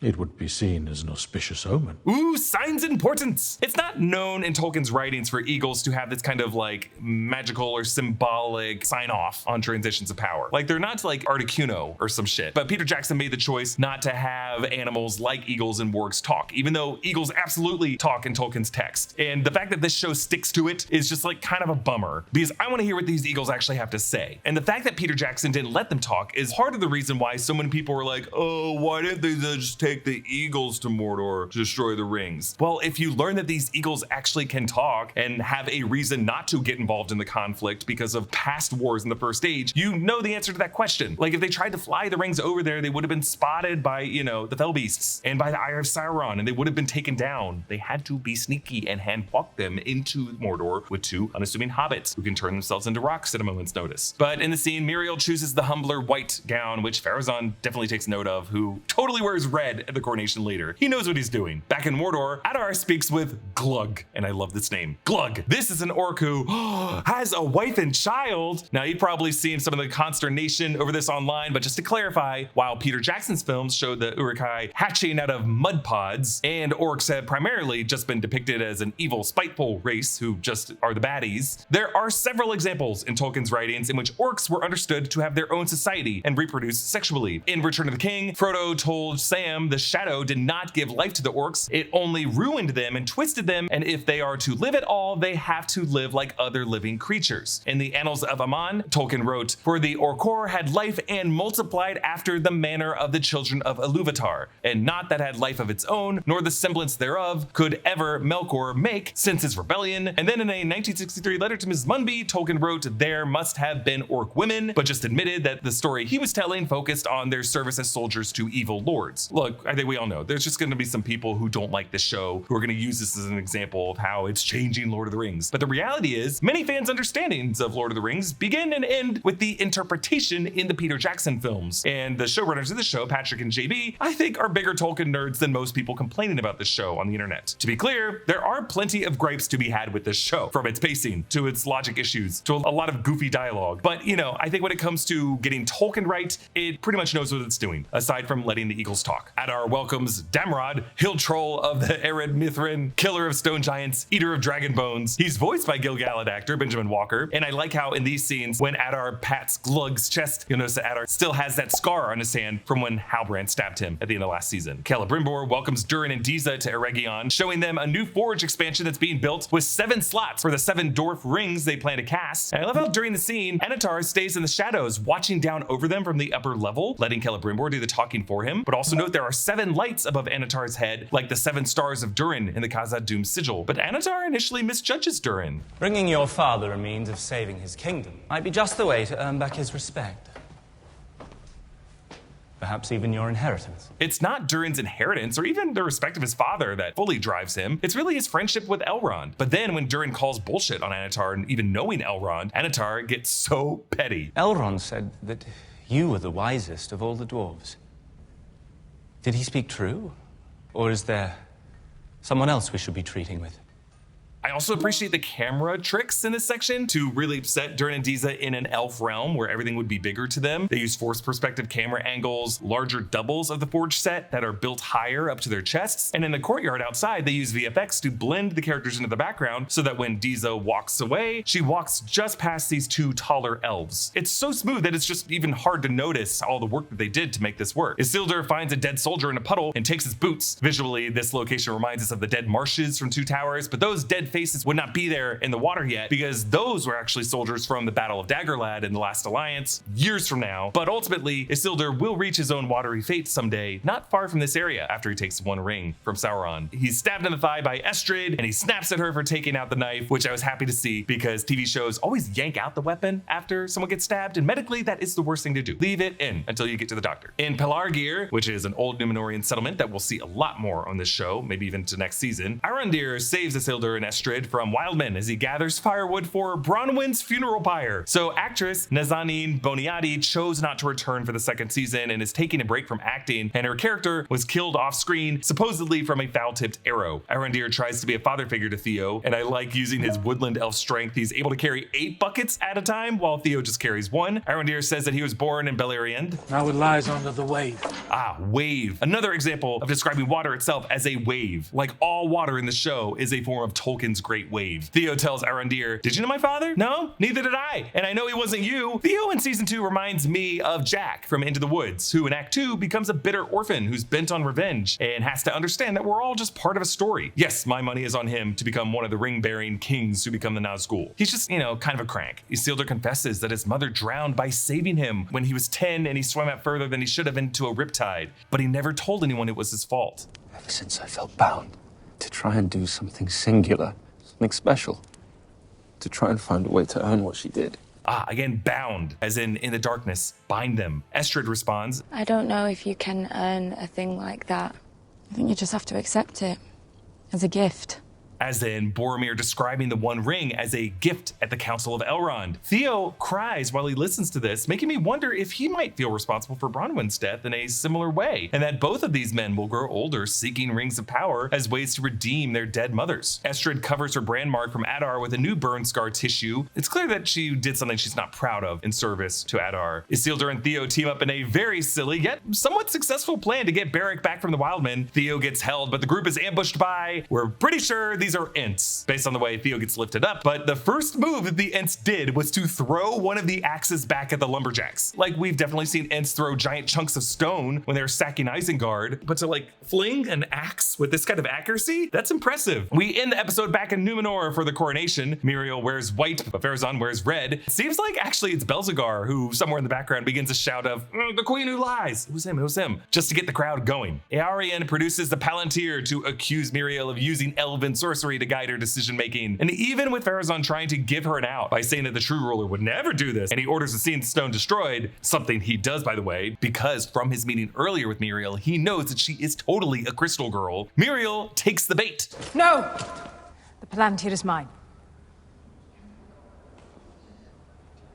it would be seen as an auspicious omen. Ooh, signs and portents! It's not known in Tolkien's writings for eagles to have this kind of like magical or symbolic sign off on transitions of power. Like they're not like Articuno or some shit. But Peter Jackson made the choice not to have animals like eagles and wargs talk, even though eagles absolutely talk in Tolkien's text. And the fact that this show sticks to it is just like kind of a bummer, because I want to hear what these eagles actually have to say. And the fact that Peter Jackson didn't let them talk is part of the reason why so many people were like, oh, why didn't they just take take the eagles to Mordor to destroy the rings. Well, if you learn that these eagles actually can talk and have a reason not to get involved in the conflict because of past wars in the First Age, you know the answer to that question. Like if they tried to fly the rings over there, they would have been spotted by, the fell beasts and by the Eye of Sauron, and they would have been taken down. They had to be sneaky and hand walk them into Mordor with two unassuming hobbits who can turn themselves into rocks at a moment's notice. But in the scene, Muriel chooses the humbler white gown, which Pharazôn definitely takes note of, who totally wears red at the coronation later. He knows what he's doing. Back in Mordor, Adar speaks with Glug, and I love this name, Glug. This is an orc who has a wife and child. Now, you've probably seen some of the consternation over this online, but just to clarify, while Peter Jackson's films showed the Uruk-hai hatching out of mud pods, and orcs have primarily just been depicted as an evil, spiteful race who just are the baddies, there are several examples in Tolkien's writings in which orcs were understood to have their own society and reproduce sexually. In Return of the King, Frodo told Sam the shadow did not give life to the orcs, it only ruined them and twisted them, and if they are to live at all, they have to live like other living creatures. In the Annals of Aman, Tolkien wrote, "For the Orcor had life and multiplied after the manner of the children of Ilúvatar, and not that had life of its own, nor the semblance thereof could ever Melkor make since his rebellion." And then in a 1963 letter to Mrs. Munby, Tolkien wrote, "There must have been orc women," but just admitted that the story he was telling focused on their service as soldiers to evil lords. Look, I think we all know there's just going to be some people who don't like this show who are going to use this as an example of how it's changing Lord of the Rings. But the reality is, many fans' understandings of Lord of the Rings begin and end with the interpretation in the Peter Jackson films. And the showrunners of the show, Patrick and JB, I think are bigger Tolkien nerds than most people complaining about this show on the internet. To be clear, there are plenty of gripes to be had with this show, from its pacing to its logic issues to a lot of goofy dialogue. But I think when it comes to getting Tolkien right, it pretty much knows what it's doing, aside from letting the eagles talk. Adar welcomes Damrod, hill troll of the Ered Mithrin, killer of stone giants, eater of dragon bones. He's voiced by Gil-galad actor Benjamin Walker, and I like how in these scenes, when Adar pats Glug's chest, you'll notice that Adar still has that scar on his hand from when Halbrand stabbed him at the end of last season. Celebrimbor welcomes Durin and Disa to Eregion, showing them a new forge expansion that's being built with 7 slots for the 7 dwarf rings they plan to cast. And I love how during the scene, Anatar stays in the shadows, watching down over them from the upper level, letting Celebrimbor do the talking for him. But also note there are 7 lights above Anatar's head, like the 7 stars of Durin in the Khazad-dûm sigil. But Anatar initially misjudges Durin. Bringing your father a means of saving his kingdom might be just the way to earn back his respect. Perhaps even your inheritance. It's not Durin's inheritance or even the respect of his father that fully drives him. It's really his friendship with Elrond. But then when Durin calls bullshit on Anatar, and even knowing Elrond, Anatar gets so petty. Elrond said that you were the wisest of all the dwarves. Did he speak true? Or is there someone else we should be treating with? I also appreciate the camera tricks in this section to really set Durin and Disa in an elf realm where everything would be bigger to them. They use forced perspective camera angles, larger doubles of the forge set that are built higher up to their chests. And in the courtyard outside, they use VFX to blend the characters into the background so that when Disa walks away, she walks just past these 2 taller elves. It's so smooth that it's just even hard to notice all the work that they did to make this work. Isildur finds a dead soldier in a puddle and takes his boots. Visually, this location reminds us of the dead marshes from 2 Towers, but those dead faces would not be there in the water yet because those were actually soldiers from the Battle of Dagorlad in the Last Alliance years from now. But ultimately, Isildur will reach his own watery fate someday, not far from this area after he takes 1 ring from Sauron. He's stabbed in the thigh by Estrid and he snaps at her for taking out the knife, which I was happy to see because TV shows always yank out the weapon after someone gets stabbed, and medically that is the worst thing to do. Leave it in until you get to the doctor. In Pelargir, which is an old Númenórean settlement that we'll see a lot more on this show, maybe even to next season, Arondir saves Isildur and Estrid from wildmen as he gathers firewood for Bronwyn's funeral pyre. So actress Nazanin Boniadi chose not to return for the 2nd season and is taking a break from acting, and her character was killed off screen, supposedly from a foul-tipped arrow. Arondir tries to be a father figure to Theo, and I like using his woodland elf strength. He's able to carry 8 buckets at a time while Theo just carries 1. Arondir says that he was born in Beleriand. Now it lies under the wave. Ah, wave. Another example of describing water itself as a wave. Like all water in the show is a form of Tolkien ocean's great wave. Theo tells Arondir, "Did you know my father? No, neither did I. And I know he wasn't you." Theo in season 2 reminds me of Jack from Into the Woods, who in Act 2 becomes a bitter orphan who's bent on revenge and has to understand that we're all just part of a story. Yes, my money is on him to become one of the ring-bearing kings who become the Nazgul. He's just, kind of a crank. Isildur confesses that his mother drowned by saving him when he was 10 and he swam out further than he should have into a riptide, but he never told anyone it was his fault. Ever since I felt bound to try and do something singular, something special, to try and find a way to earn what she did. Again, bound, as in the darkness, bind them. Estrid responds, "I don't know if you can earn a thing like that. I think you just have to accept it as a gift." As in Boromir describing the One Ring as a gift at the Council of Elrond. Theo cries while he listens to this, making me wonder if he might feel responsible for Bronwyn's death in a similar way, and that both of these men will grow older seeking rings of power as ways to redeem their dead mothers. Estrid covers her brand mark from Adar with a new burn scar tissue. It's clear that she did something she's not proud of in service to Adar. Isildur and Theo team up in a very silly yet somewhat successful plan to get Barrick back from the Wildmen. Theo gets held, but the group is ambushed by, we're pretty sure these are Ents, based on the way Theo gets lifted up, but the first move that the Ents did was to throw one of the axes back at the lumberjacks. Like, we've definitely seen Ents throw giant chunks of stone when they're sacking Isengard, but to fling an axe with this kind of accuracy, that's impressive. We end the episode back in Numenor for the coronation. Miriel wears white, but Pharazôn wears red. It seems like actually it's Belzegar who somewhere in the background begins a shout of, "The queen who lies." It was him, just to get the crowd going. Earian produces the Palantir to accuse Miriel of using elven sorcery to guide her decision making. And even with Pharazôn trying to give her an out by saying that the true ruler would never do this, and he orders the Seeing Stone destroyed, something he does, by the way, because from his meeting earlier with Miriel, he knows that she is totally a crystal girl. Miriel takes the bait. No! The Palantir is mine.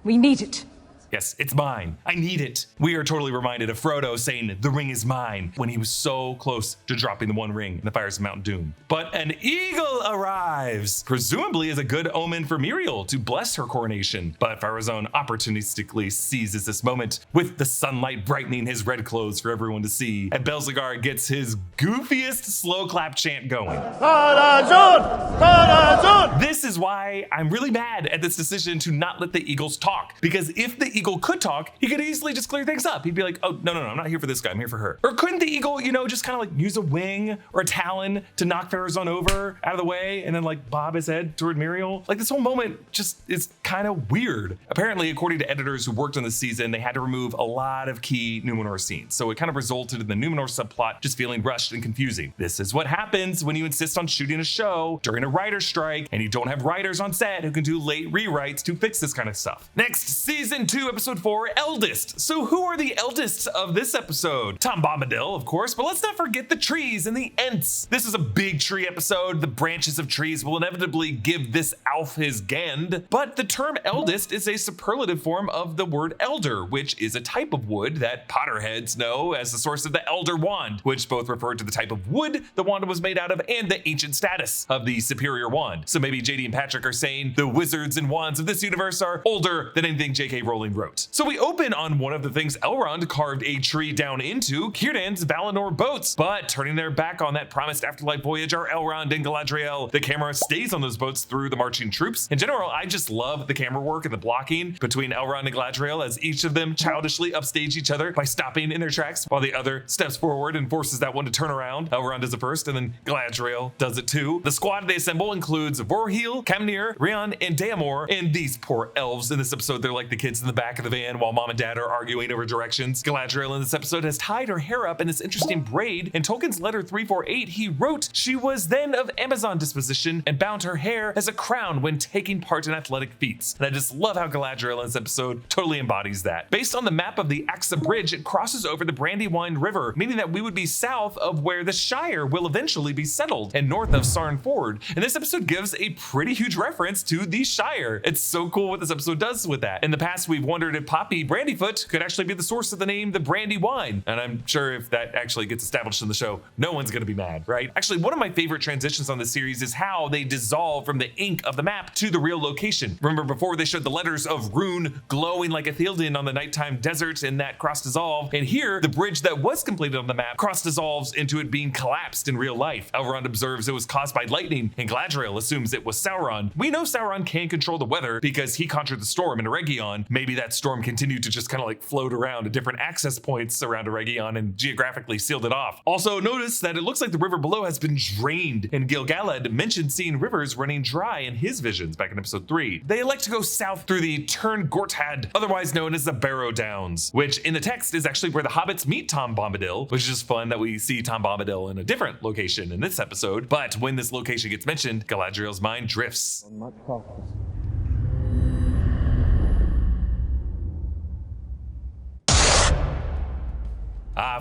We need it. Yes, it's mine. I need it. We are totally reminded of Frodo saying, "The ring is mine," when he was so close to dropping the One Ring in the fires of Mount Doom. But an eagle arrives, presumably as a good omen for Miriel to bless her coronation. But Pharazôn opportunistically seizes this moment with the sunlight brightening his red clothes for everyone to see. And Belzegar gets his goofiest slow clap chant going. Pharazôn! Pharazôn! This is why I'm really mad at this decision to not let the eagles talk. Because if the eagle could talk, he could easily just clear things up. He'd be like, "Oh, no, I'm not here for this guy, I'm here for her." Or couldn't the eagle, just kind of use a wing or a talon to knock Pharazôn over out of the way and then bob his head toward Miriel? This whole moment just is kind of weird. Apparently, according to editors who worked on this season, they had to remove a lot of key Numenor scenes. So it kind of resulted in the Numenor subplot just feeling rushed and confusing. This is what happens when you insist on shooting a show during a writer's strike and you don't have writers on set who can do late rewrites to fix this kind of stuff. Next, season 2, episode 4, Eldest. So who are the Eldests of this episode? Tom Bombadil, of course, but let's not forget the trees and the Ents. This is a big tree episode. The branches of trees will inevitably give this Alf his Gand, but the term Eldest is a superlative form of the word elder, which is a type of wood that Potterheads know as the source of the Elder Wand, which both refer to the type of wood the wand was made out of and the ancient status of the superior wand. So maybe JD and Patrick are saying the wizards and wands of this universe are older than anything J.K. Rowling wrote. So we open on one of the things Elrond carved a tree down into, Círdan's Valinor boats, but turning their back on that promised afterlife voyage are Elrond and Galadriel. The camera stays on those boats through the marching troops. In general, I just love the camera work and the blocking between Elrond and Galadriel as each of them childishly upstage each other by stopping in their tracks while the other steps forward and forces that one to turn around. Elrond does it first and then Galadriel does it too. The squad they assemble includes Vorhil, Camnir, Rian, and Daemor, and these poor elves in this episode, they're like the kids in the back of the van while mom and dad are arguing over directions. Galadriel in this episode has tied her hair up in this interesting braid. In Tolkien's letter 348, he wrote she was then of Amazon disposition and bound her hair as a crown when taking part in athletic feats. And I just love how Galadriel in this episode totally embodies that. Based on the map of the Axa Bridge, it crosses over the Brandywine River, meaning that we would be south of where the Shire will eventually be settled and north of Sarn Ford. And this episode gives a pretty huge reference to the Shire. It's so cool what this episode does with that. In the past, we've wondered if Poppy Brandyfoot could actually be the source of the name the Brandy Wine. And I'm sure if that actually gets established in the show, no one's gonna be mad, right? Actually, one of my favorite transitions on the series is how they dissolve from the ink of the map to the real location. Remember before they showed the letters of Rune glowing like a Theoden on the nighttime desert and that cross dissolve, and here the bridge that was completed on the map cross dissolves into it being collapsed in real life. Elrond observes it was caused by lightning, and Galadriel assumes it was Sauron. We know Sauron can control the weather because he conjured the storm in Eregion. Maybe that storm continued to just kind of like float around at different access points around Eregion and geographically sealed it off. Also notice that it looks like the river below has been drained, and Gil-galad mentioned seeing rivers running dry in his visions back in episode 3. They elect to go south through the Tern Gorthad, otherwise known as the Barrow Downs, which in the text is actually where the hobbits meet Tom Bombadil, which is just fun that we see Tom Bombadil in a different location in this episode. But when this location gets mentioned, Galadriel's mind drifts.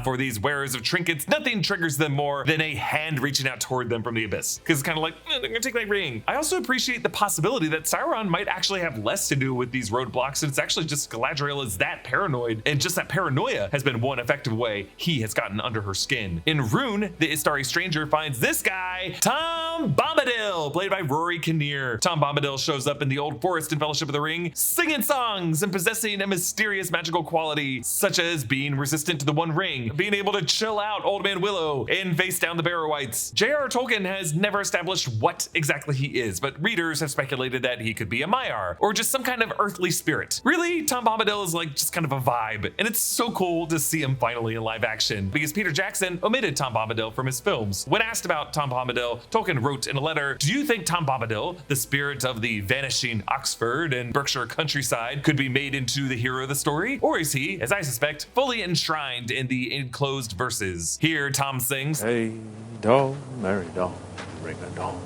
For these wearers of trinkets, nothing triggers them more than a hand reaching out toward them from the abyss. Because it's kind of like, they're gonna take my ring. I also appreciate the possibility that Sauron might actually have less to do with these roadblocks, and it's actually just Galadriel is that paranoid, and just that paranoia has been one effective way he has gotten under her skin. In Rune, the Istari stranger finds this guy, Tom Bombadil, played by Rory Kinnear. Tom Bombadil shows up in the old forest in Fellowship of the Ring, singing songs and possessing a mysterious magical quality, such as being resistant to the One Ring, being able to chill out Old Man Willow and face down the Barrow-wights. J.R.R. Tolkien has never established what exactly he is, but readers have speculated that he could be a Maiar, or just some kind of earthly spirit. Really, Tom Bombadil is like just kind of a vibe, and it's so cool to see him finally in live action, because Peter Jackson omitted Tom Bombadil from his films. When asked about Tom Bombadil, Tolkien wrote in a letter, "Do you think Tom Bombadil, the spirit of the vanishing Oxford and Berkshire countryside, could be made into the hero of the story? Or is he, as I suspect, fully enshrined in the enclosed verses?" Here, Tom sings, "Hey, dog, merry dog, ring a dong,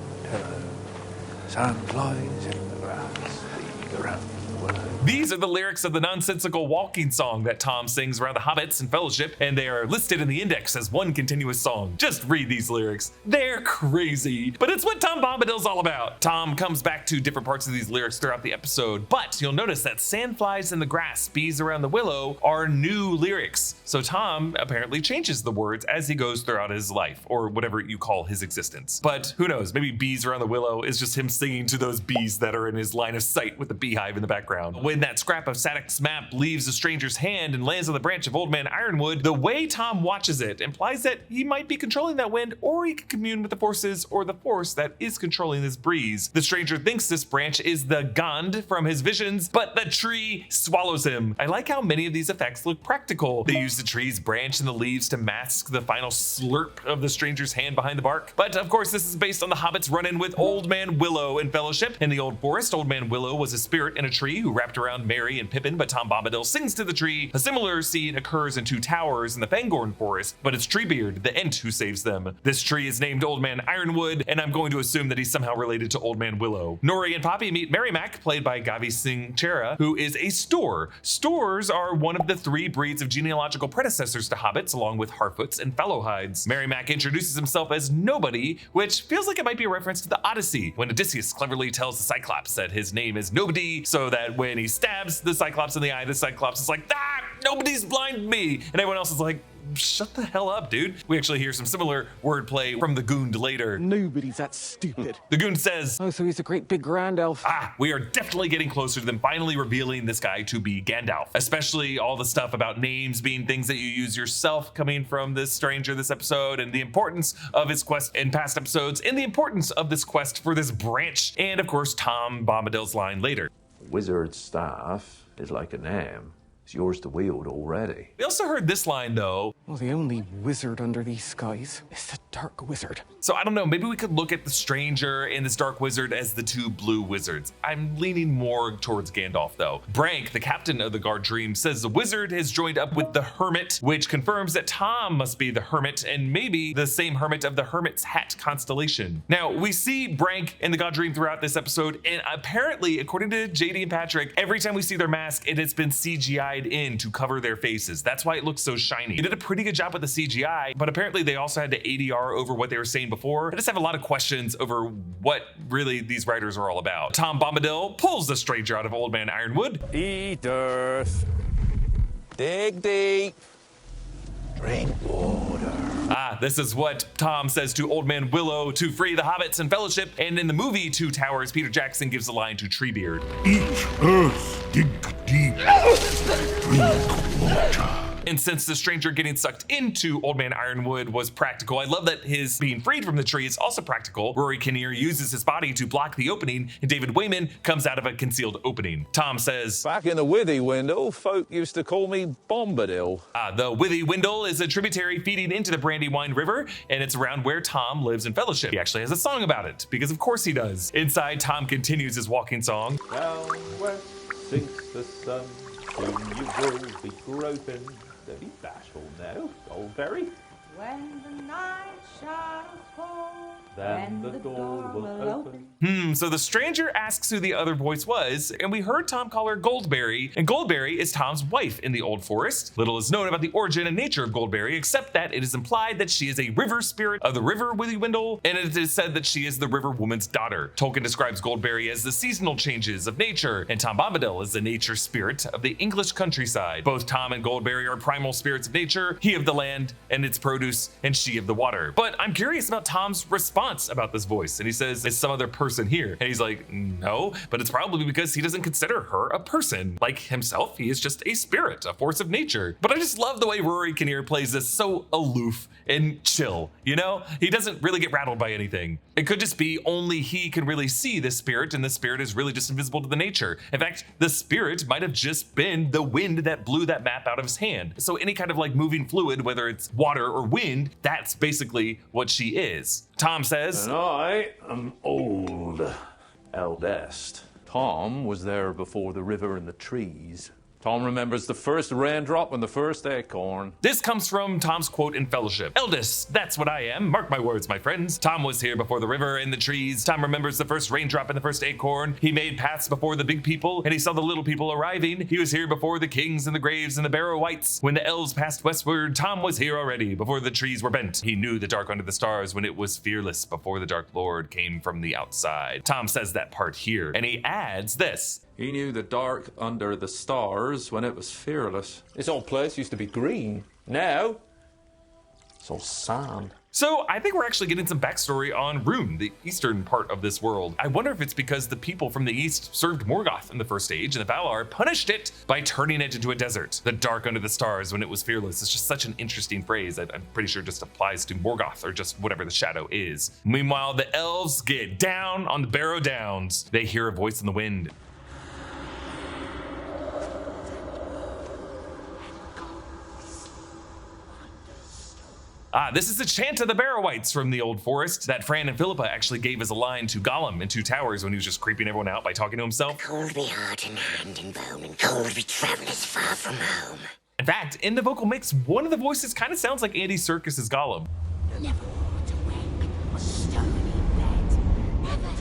sun flies in the grass, lead around the wood." These are the lyrics of the nonsensical walking song that Tom sings around the hobbits in Fellowship, and they are listed in the index as one continuous song. Just read these lyrics. They're crazy, but it's what Tom Bombadil's all about. Tom comes back to different parts of these lyrics throughout the episode, but you'll notice that sandflies in the grass, bees around the willow are new lyrics. So Tom apparently changes the words as he goes throughout his life, or whatever you call his existence. But who knows, maybe bees around the willow is just him singing to those bees that are in his line of sight with the beehive in the background. When that scrap of Sadoc's map leaves the stranger's hand and lands on the branch of Old Man Ironwood, the way Tom watches it implies that he might be controlling that wind, or he can commune with the forces or the force that is controlling this breeze. The stranger thinks this branch is the Gond from his visions, but the tree swallows him. I like how many of these effects look practical. They use the tree's branch and the leaves to mask the final slurp of the stranger's hand behind the bark. But of course, this is based on the hobbits' run-in with Old Man Willow in Fellowship. In the Old Forest, Old Man Willow was a spirit in a tree who wrapped around Merry and Pippin, but Tom Bombadil sings to the tree. A similar scene occurs in Two Towers in the Fangorn Forest, but it's Treebeard, the Ent, who saves them. This tree is named Old Man Ironwood, and I'm going to assume that he's somehow related to Old Man Willow. Nori and Poppy meet Merrimack, played by Gavi Singh Chera, who is a Stoor. Stoors are one of the 3 breeds of genealogical predecessors to hobbits, along with Harfoots and Fellowhides. Merrimack introduces himself as Nobody, which feels like it might be a reference to the Odyssey, when Odysseus cleverly tells the Cyclops that his name is Nobody, so that when he stabs the Cyclops in the eye, the Cyclops is like, "Ah, nobody's blind me," and everyone else is like, "Shut the hell up, dude." We actually hear some similar wordplay from the Goond later. "Nobody's that stupid." The Goond says, "Oh, so he's a great big grand elf." We are definitely getting closer to them finally revealing this guy to be Gandalf, especially all the stuff about names being things that you use yourself coming from this stranger this episode, and the importance of his quest in past episodes, and the importance of this quest for this branch, and of course Tom Bombadil's line later. "Wizard's staff is like a name. It's yours to wield already." We also heard this line though. "Well, the only wizard under these skies is the Dark Wizard." So I don't know, maybe we could look at the stranger and this Dark Wizard as the 2 blue wizards. I'm leaning more towards Gandalf though. Brank, the captain of the Guard Dream, says the wizard has joined up with the Hermit, which confirms that Tom must be the Hermit, and maybe the same Hermit of the Hermit's Hat constellation. Now, we see Brank and the God Dream throughout this episode, and apparently, according to JD and Patrick, every time we see their mask, it has been CGI dyed in to cover their faces. That's why it looks so shiny. They did a pretty good job with the CGI, but apparently they also had to ADR over what they were saying before. I just have a lot of questions over what really these writers are all about. Tom Bombadil pulls the stranger out of Old Man Ironwood. Eat earth. Dig deep. Drink water. This is what Tom says to Old Man Willow to free the hobbits and fellowship. And in the movie Two Towers, Peter Jackson gives the line to Treebeard. Eat earth, dig deep, drink water. And since the stranger getting sucked into Old Man Ironwood was practical, I love that his being freed from the tree is also practical. Rory Kinnear uses his body to block the opening, and David Wayman comes out of a concealed opening. Tom says, Back in the Withy Windle, folk used to call me Bombadil. The Withy Windle is a tributary feeding into the Brandywine River, and it's around where Tom lives in Fellowship. He actually has a song about it, because of course he does. Inside, Tom continues his walking song. Down west sinks the sun, soon you will be groping. Don't be bashful now, Goldberry. When the night shall fall, then the door will open. So the stranger asks who the other voice was, and we heard Tom call her Goldberry, and Goldberry is Tom's wife in the Old Forest. Little is known about the origin and nature of Goldberry, except that it is implied that she is a river spirit of the river Withywindle, and it is said that she is the river woman's daughter. Tolkien describes Goldberry as the seasonal changes of nature, and Tom Bombadil is the nature spirit of the English countryside. Both Tom and Goldberry are primal spirits of nature, he of the land and its produce, and she of the water. But I'm curious about Tom's response about this voice, and he says, is some other person here? And he's like, no, but it's probably because he doesn't consider her a person. Like himself, he is just a spirit, a force of nature. But I just love the way Rory Kinnear plays this so aloof and chill, you know? He doesn't really get rattled by anything. It could just be only he can really see this spirit, and the spirit is really just invisible to the nature. In fact, the spirit might have just been the wind that blew that map out of his hand. So any kind of like moving fluid, whether it's water or wind, that's basically what she is. Tom says, And I am old, Eldest. Tom was there before the river and the trees. Tom remembers the first raindrop and the first acorn. This comes from Tom's quote in Fellowship. Eldest, that's what I am. Mark my words, my friends. Tom was here before the river and the trees. Tom remembers the first raindrop and the first acorn. He made paths before the big people, and he saw the little people arriving. He was here before the kings and the graves and the barrow wights. When the elves passed westward, Tom was here already, before the trees were bent. He knew the dark under the stars when it was fearless, before the dark lord came from the outside. Tom says that part here, and he adds this. He knew the dark under the stars when it was fearless. This old place used to be green. Now, it's all sand. So I think we're actually getting some backstory on Rune, the eastern part of this world. I wonder if it's because the people from the east served Morgoth in the First Age, and the Valar punished it by turning it into a desert. The dark under the stars when it was fearless. It's just such an interesting phrase that I'm pretty sure just applies to Morgoth, or just whatever the shadow is. Meanwhile, the elves get down on the Barrow Downs. They hear a voice in the wind. This is the chant of the Barrow-wights from the Old Forest that Fran and Philippa actually gave as a line to Gollum in Two Towers when he was just creeping everyone out by talking to himself. Cold be heart and hand and bone, and cold be travelers far from home. In fact, in the vocal mix, one of the voices kind of sounds like Andy Serkis's Gollum. Never walked a wake or stony bed, never.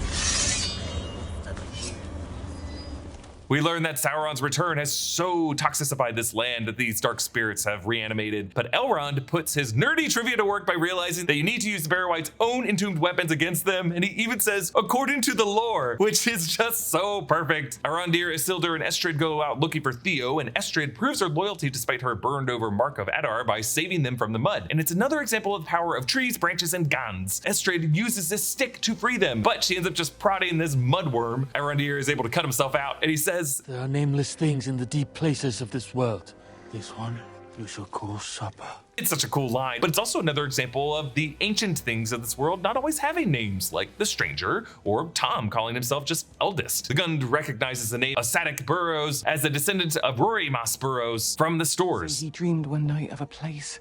We learn that Sauron's return has so toxicified this land that these dark spirits have reanimated, but Elrond puts his nerdy trivia to work by realizing that you need to use the Barrow-wights' own entombed weapons against them, and he even says, according to the lore, which is just so perfect. Arondir, Isildur, and Estrid go out looking for Theo, and Estrid proves her loyalty despite her burned over Mark of Adar by saving them from the mud. And it's another example of the power of trees, branches, and Gans. Estrid uses this stick to free them, but she ends up just prodding this mudworm. Arondir is able to cut himself out, and he says, there are nameless things in the deep places of this world. This one you shall call supper. It's such a cool line, but it's also another example of the ancient things of this world not always having names, like the stranger, or Tom calling himself just Eldest. The Gund recognizes the name Asatic Burrows as a descendant of Rory Mas Burrows from the stores. So he dreamed one night of a place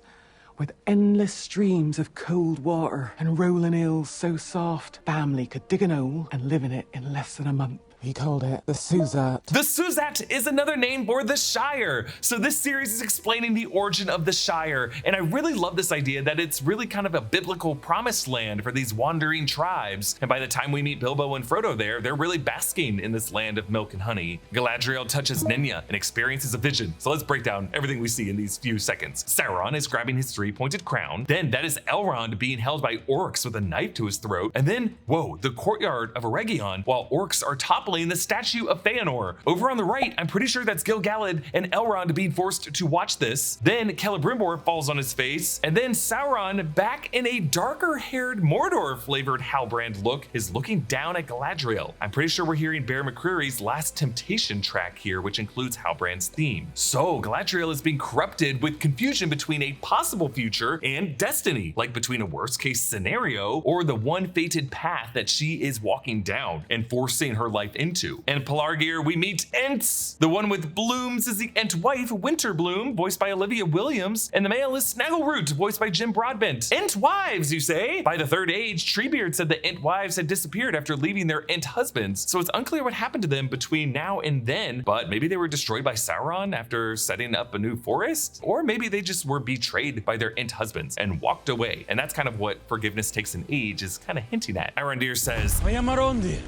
with endless streams of cold water and rolling hills so soft, family could dig an hole and live in it in less than a month. He called it the Suzat. The Suzat is another name for the Shire. So this series is explaining the origin of the Shire, and I really love this idea that it's really kind of a biblical promised land for these wandering tribes. And by the time we meet Bilbo and Frodo there, they're really basking in this land of milk and honey. Galadriel touches Nenya and experiences a vision. So let's break down everything we see in these few seconds. Sauron is grabbing his three-pointed crown. Then that is Elrond being held by orcs with a knife to his throat. And then, whoa, the courtyard of Eregion, while orcs are toppling the statue of Feanor. Over on the right, I'm pretty sure that's Gil-galad and Elrond being forced to watch this. Then Celebrimbor falls on his face, and then Sauron, back in a darker-haired Mordor-flavored Halbrand look, is looking down at Galadriel. I'm pretty sure we're hearing Bear McCreary's Last Temptation track here, which includes Halbrand's theme. So Galadriel is being corrupted with confusion between a possible future and destiny, like between a worst-case scenario or the one fated path that she is walking down and forcing her life into. And Pelargir, we meet Ents. The one with blooms is the Ent wife, Winterbloom, voiced by Olivia Williams, and the male is Snaggleroot, voiced by Jim Broadbent. Ent wives, you say? By the Third Age, Treebeard said that Ent wives had disappeared after leaving their Ent husbands, so it's unclear what happened to them between now and then, but maybe they were destroyed by Sauron after setting up a new forest, or maybe they just were betrayed by their Ent husbands and walked away. And that's kind of what Forgiveness Takes an Age is kind of hinting at. Arondir says, I am Arondir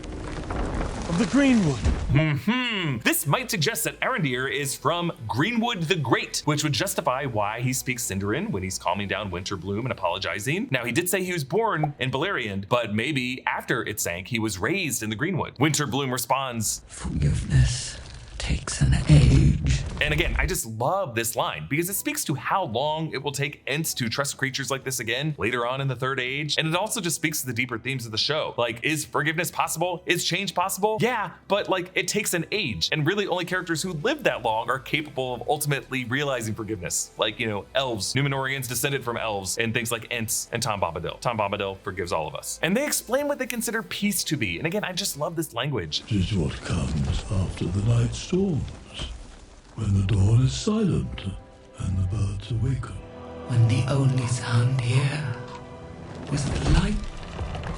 of the Greenwood. This might suggest that Arondir is from Greenwood the Great, which would justify why he speaks Sindarin when he's calming down Winterbloom and apologizing. Now, he did say he was born in Beleriand, but maybe after it sank, he was raised in the Greenwood. Winterbloom responds, Forgiveness takes an age. And again, I just love this line because it speaks to how long it will take Ents to trust creatures like this again later on in the Third Age. And it also just speaks to the deeper themes of the show. Like, is forgiveness possible? Is change possible? Yeah, but like it takes an age. And really only characters who live that long are capable of ultimately realizing forgiveness. Like, you know, elves, Numenorians descended from elves, and things like Ents and Tom Bombadil. Tom Bombadil forgives all of us. And they explain what they consider peace to be. And again, I just love this language. It is what comes after the night storms, when the dawn is silent and the birds awaken. When the only sound here was the light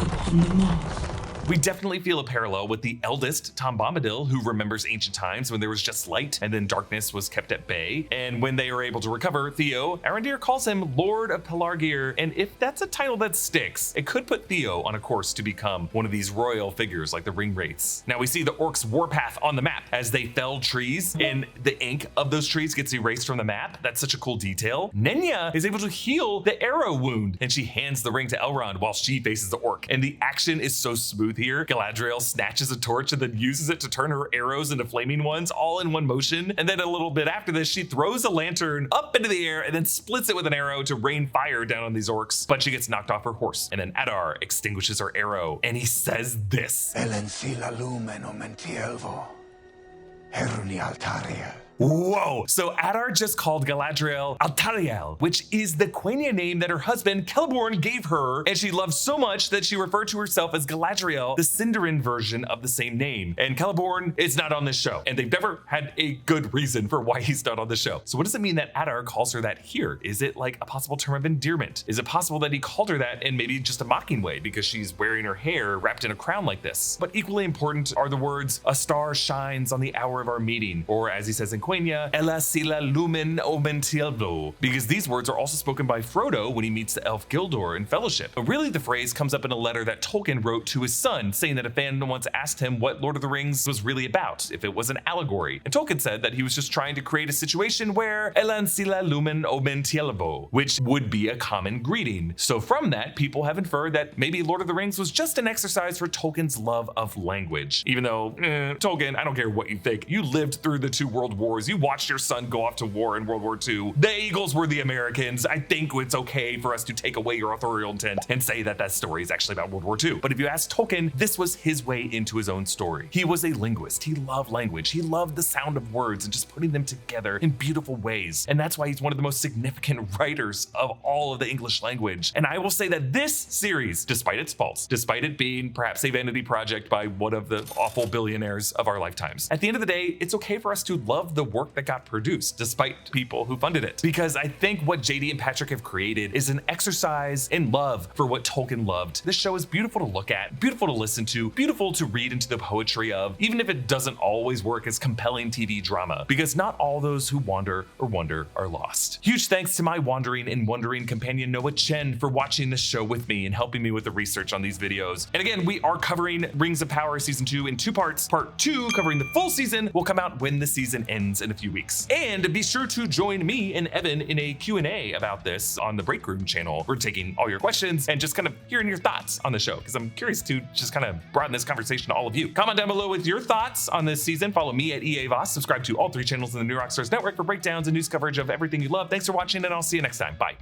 upon the moss. We definitely feel a parallel with the Eldest, Tom Bombadil, who remembers ancient times when there was just light and then darkness was kept at bay. And when they are able to recover Theo, Arondir calls him Lord of Pelargir. And if that's a title that sticks, it could put Theo on a course to become one of these royal figures like the Ringwraiths. Now we see the orcs' warpath on the map as they fell trees, and the ink of those trees gets erased from the map. That's such a cool detail. Nenya is able to heal the arrow wound, and she hands the ring to Elrond while she faces the orc. And the action is so smooth here. Galadriel snatches a torch and then uses it to turn her arrows into flaming ones all in one motion. And then a little bit after this, she throws a lantern up into the air and then splits it with an arrow to rain fire down on these orcs. But she gets knocked off her horse. And then Adar extinguishes her arrow and he says this. Elencila lumen omentielvo, heruni altariel. Whoa! So Adar just called Galadriel Altariel, which is the Quenya name that her husband Celeborn gave her, and she loved so much that she referred to herself as Galadriel, the Sindarin version of the same name. And Celeborn is not on this show, and they've never had a good reason for why he's not on the show. So what does it mean that Adar calls her that here? Is it like a possible term of endearment? Is it possible that he called her that in maybe just a mocking way because she's wearing her hair wrapped in a crown like this? But equally important are the words, a star shines on the hour of our meeting, or as he says in Quenya, Ella sila lumen omentielvo, because these words are also spoken by Frodo when he meets the elf Gildor in Fellowship. But really the phrase comes up in a letter that Tolkien wrote to his son, saying that a fan once asked him what Lord of the Rings was really about, if it was an allegory. And Tolkien said that he was just trying to create a situation where Ella sila lumen omentielvo, which would be a common greeting. So from that, people have inferred that maybe Lord of the Rings was just an exercise for Tolkien's love of language. Even though, Tolkien, I don't care what you think. You lived through the 2 world wars. You watched your son go off to war in World War II. The Eagles were the Americans. I think it's okay for us to take away your authorial intent and say that that story is actually about World War II. But if you ask Tolkien, this was his way into his own story. He was a linguist. He loved language. He loved the sound of words and just putting them together in beautiful ways. And that's why he's one of the most significant writers of all of the English language. And I will say that this series, despite its faults, despite it being perhaps a vanity project by one of the awful billionaires of our lifetimes, at the end of the day, it's okay for us to love the work that got produced, despite people who funded it. Because I think what JD and Patrick have created is an exercise in love for what Tolkien loved. This show is beautiful to look at, beautiful to listen to, beautiful to read into the poetry of, even if it doesn't always work as compelling TV drama, because not all those who wander or wonder are lost. Huge thanks to my wandering and wondering companion Noah Chen for watching this show with me and helping me with the research on these videos. And again, we are covering Rings of Power Season 2 in 2 parts. Part 2, covering the full season, will come out when the season ends in a few weeks. And be sure to join me and Evan in a Q&A about this on the Break Room channel. We're taking all your questions and just kind of hearing your thoughts on the show, because I'm curious to just kind of broaden this conversation to all of you. Comment down below with your thoughts on this season. Follow me at EA Voss. Subscribe to all 3 channels in the New Rockstars network for breakdowns and news coverage of everything you love. Thanks for watching, and I'll see you next time. Bye.